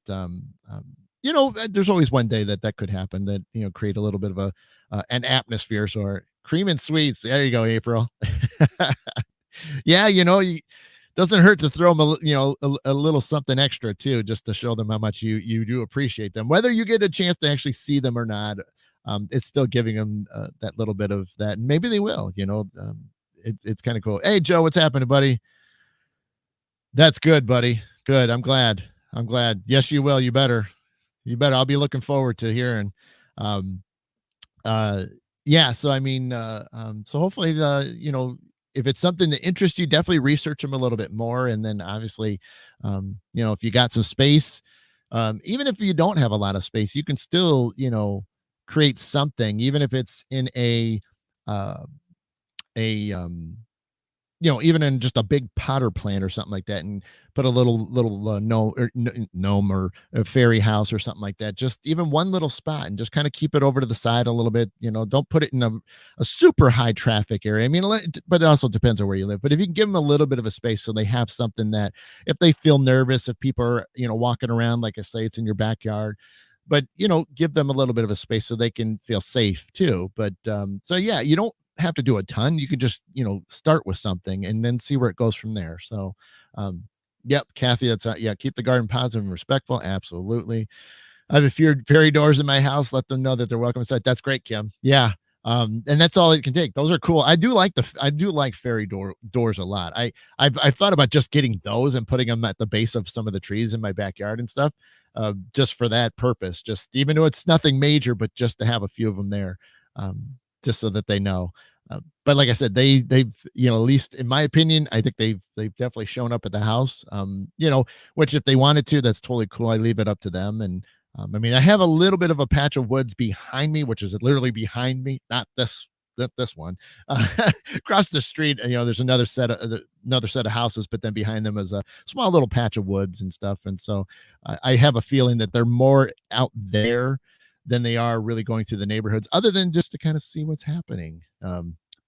there's always one day that could happen, that create a little bit of an atmosphere. So cream and sweets, there you go, April. Yeah, doesn't hurt to throw them a little something extra too, just to show them how much you do appreciate them, whether you get a chance to actually see them or not. It's still giving them that little bit of that, and maybe they will. It's kind of cool. Hey, Joe, what's happening, buddy? That's good, buddy. Good. I'm glad. Yes, you will. You better. I'll be looking forward to hearing. Um, uh, yeah. So I mean, so hopefully if it's something that interests you, definitely research them a little bit more, and then obviously, if you got some space, even if you don't have a lot of space, you can still, create something, even if it's in uh, a even in just a big potter plant or something like that, and put a little gnome or a fairy house or something like that, just even one little spot, and just kind of keep it over to the side a little bit. Don't put it in a super high traffic area. I mean, but it also depends on where you live. But if you can give them a little bit of a space, so they have something, that if they feel nervous, if people are walking around, like I say, it's in your backyard, but give them a little bit of a space so they can feel safe too. But so yeah, you don't have to do a ton. You could just start with something and then see where it goes from there. So um Yep, Kathy, that's yeah, keep the garden positive and respectful. Absolutely. I have a few fairy doors in my house. Let them know that they're welcome inside. That's great, Kim. Yeah. And that's all it can take. Those are cool. I do like fairy doors a lot. I've thought about just getting those and putting them at the base of some of the trees in my backyard and stuff, just for that purpose. Just even though it's nothing major, but just to have a few of them there, just so that they know. But like I said, they've at least in my opinion, I think they've definitely shown up at the house. Which if they wanted to, that's totally cool. I leave it up to them. And I mean, I have a little bit of a patch of woods behind me, which is literally behind me, not this one. Uh, Across the street, there's another set of houses, but then behind them is a small little patch of woods and stuff. And so I have a feeling that they're more out there than they are really going through the neighborhoods, other than just to kind of see what's happening.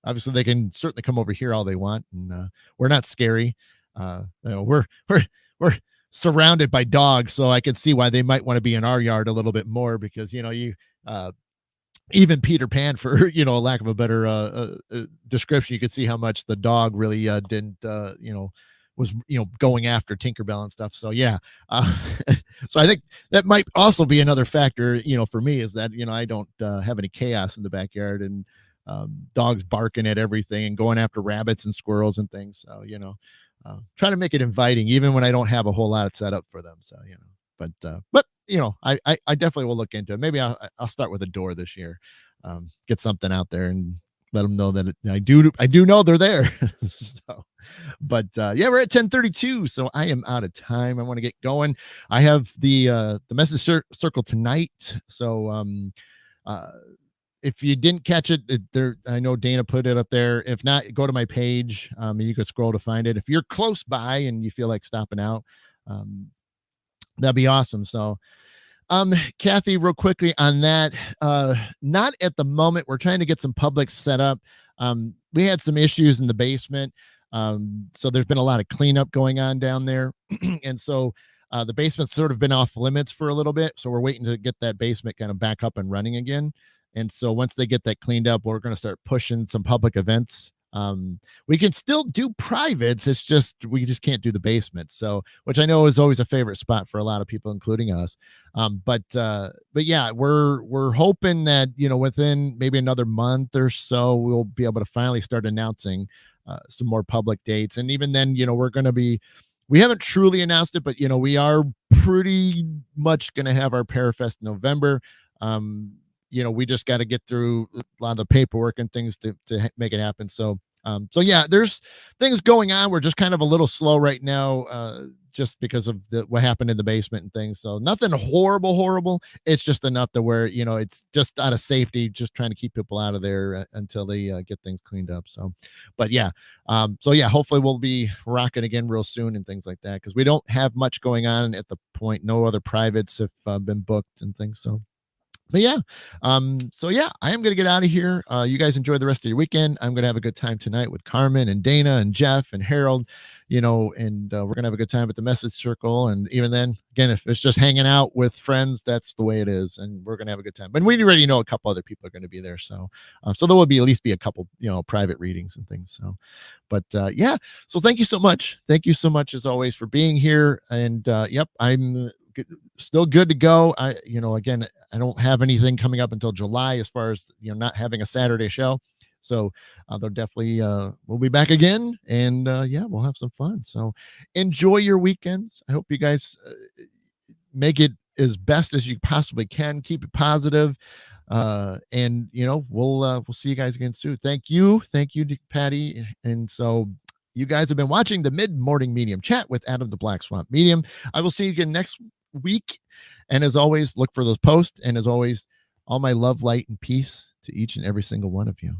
Obviously, they can certainly come over here all they want, and we're not scary. We're surrounded by dogs, so I can see why they might want to be in our yard a little bit more because uh, even Peter Pan, for lack of a better description, you could see how much the dog really didn't was going after Tinkerbell and stuff. So yeah, uh, so I think that might also be another factor for me, is that I don't have any chaos in the backyard and dogs barking at everything and going after rabbits and squirrels and things. So try to make it inviting even when I don't have a whole lot set up for them. So but I definitely will look into it. Maybe I'll start with a door this year, get something out there and let them know that I do know they're there. So, but yeah, we're at 10:32, so I am out of time. I want to get going. I have the message circle tonight, so uh if you didn't catch it, there, I know Dana put it up there. If not, go to my page. You could scroll to find it. If you're close by and you feel like stopping out, um, that'd be awesome. So, Kathy, real quickly on that, not at the moment. We're trying to get some public set up. We had some issues in the basement. So there's been a lot of cleanup going on down there. And so the basement's sort of been off limits for a little bit. So we're waiting to get that basement kind of back up and running again. And so once they get that cleaned up, we're going to start pushing some public events. We can still do privates. It's just we just can't do the basement. So, which I know is always a favorite spot for a lot of people, including us. But yeah, we're hoping that within maybe another month or so, we'll be able to finally start announcing some more public dates. And even then, we're going to be. We haven't truly announced it, but we are pretty much going to have our Parafest in November. We just got to get through a lot of the paperwork and things to make it happen. So yeah, there's things going on. We're just kind of a little slow right now, just because of what happened in the basement and things. So nothing horrible. It's just enough to where, it's just out of safety, just trying to keep people out of there until they get things cleaned up. So, but yeah. So yeah, hopefully we'll be rocking again real soon and things like that. Cause we don't have much going on at the point. No other privates have been booked and things. But yeah, so yeah, I am gonna get out of here. You guys enjoy the rest of your weekend. I'm gonna have a good time tonight with Carmen and Dana and Jeff and Harold, and we're gonna have a good time at the message circle. And even then, again, if it's just hanging out with friends, that's the way it is, and we're gonna have a good time. But we already know a couple other people are gonna be there, so so there will be at least be a couple, private readings and things. So, but yeah, so thank you so much. Thank you so much as always for being here. And yep, I'm still good to go. Again, I don't have anything coming up until July as far as not having a Saturday show. So they'll definitely we'll be back again, and yeah, we'll have some fun. So enjoy your weekends. I hope you guys make it as best as you possibly can. Keep it positive. And we'll see you guys again soon. Thank you, Patty. And so you guys have been watching the Mid-Morning Medium Chat with Adam the Black Swamp Medium. I will see you again next week. And as always, look for those posts. And as always, all my love, light, and peace to each and every single one of you.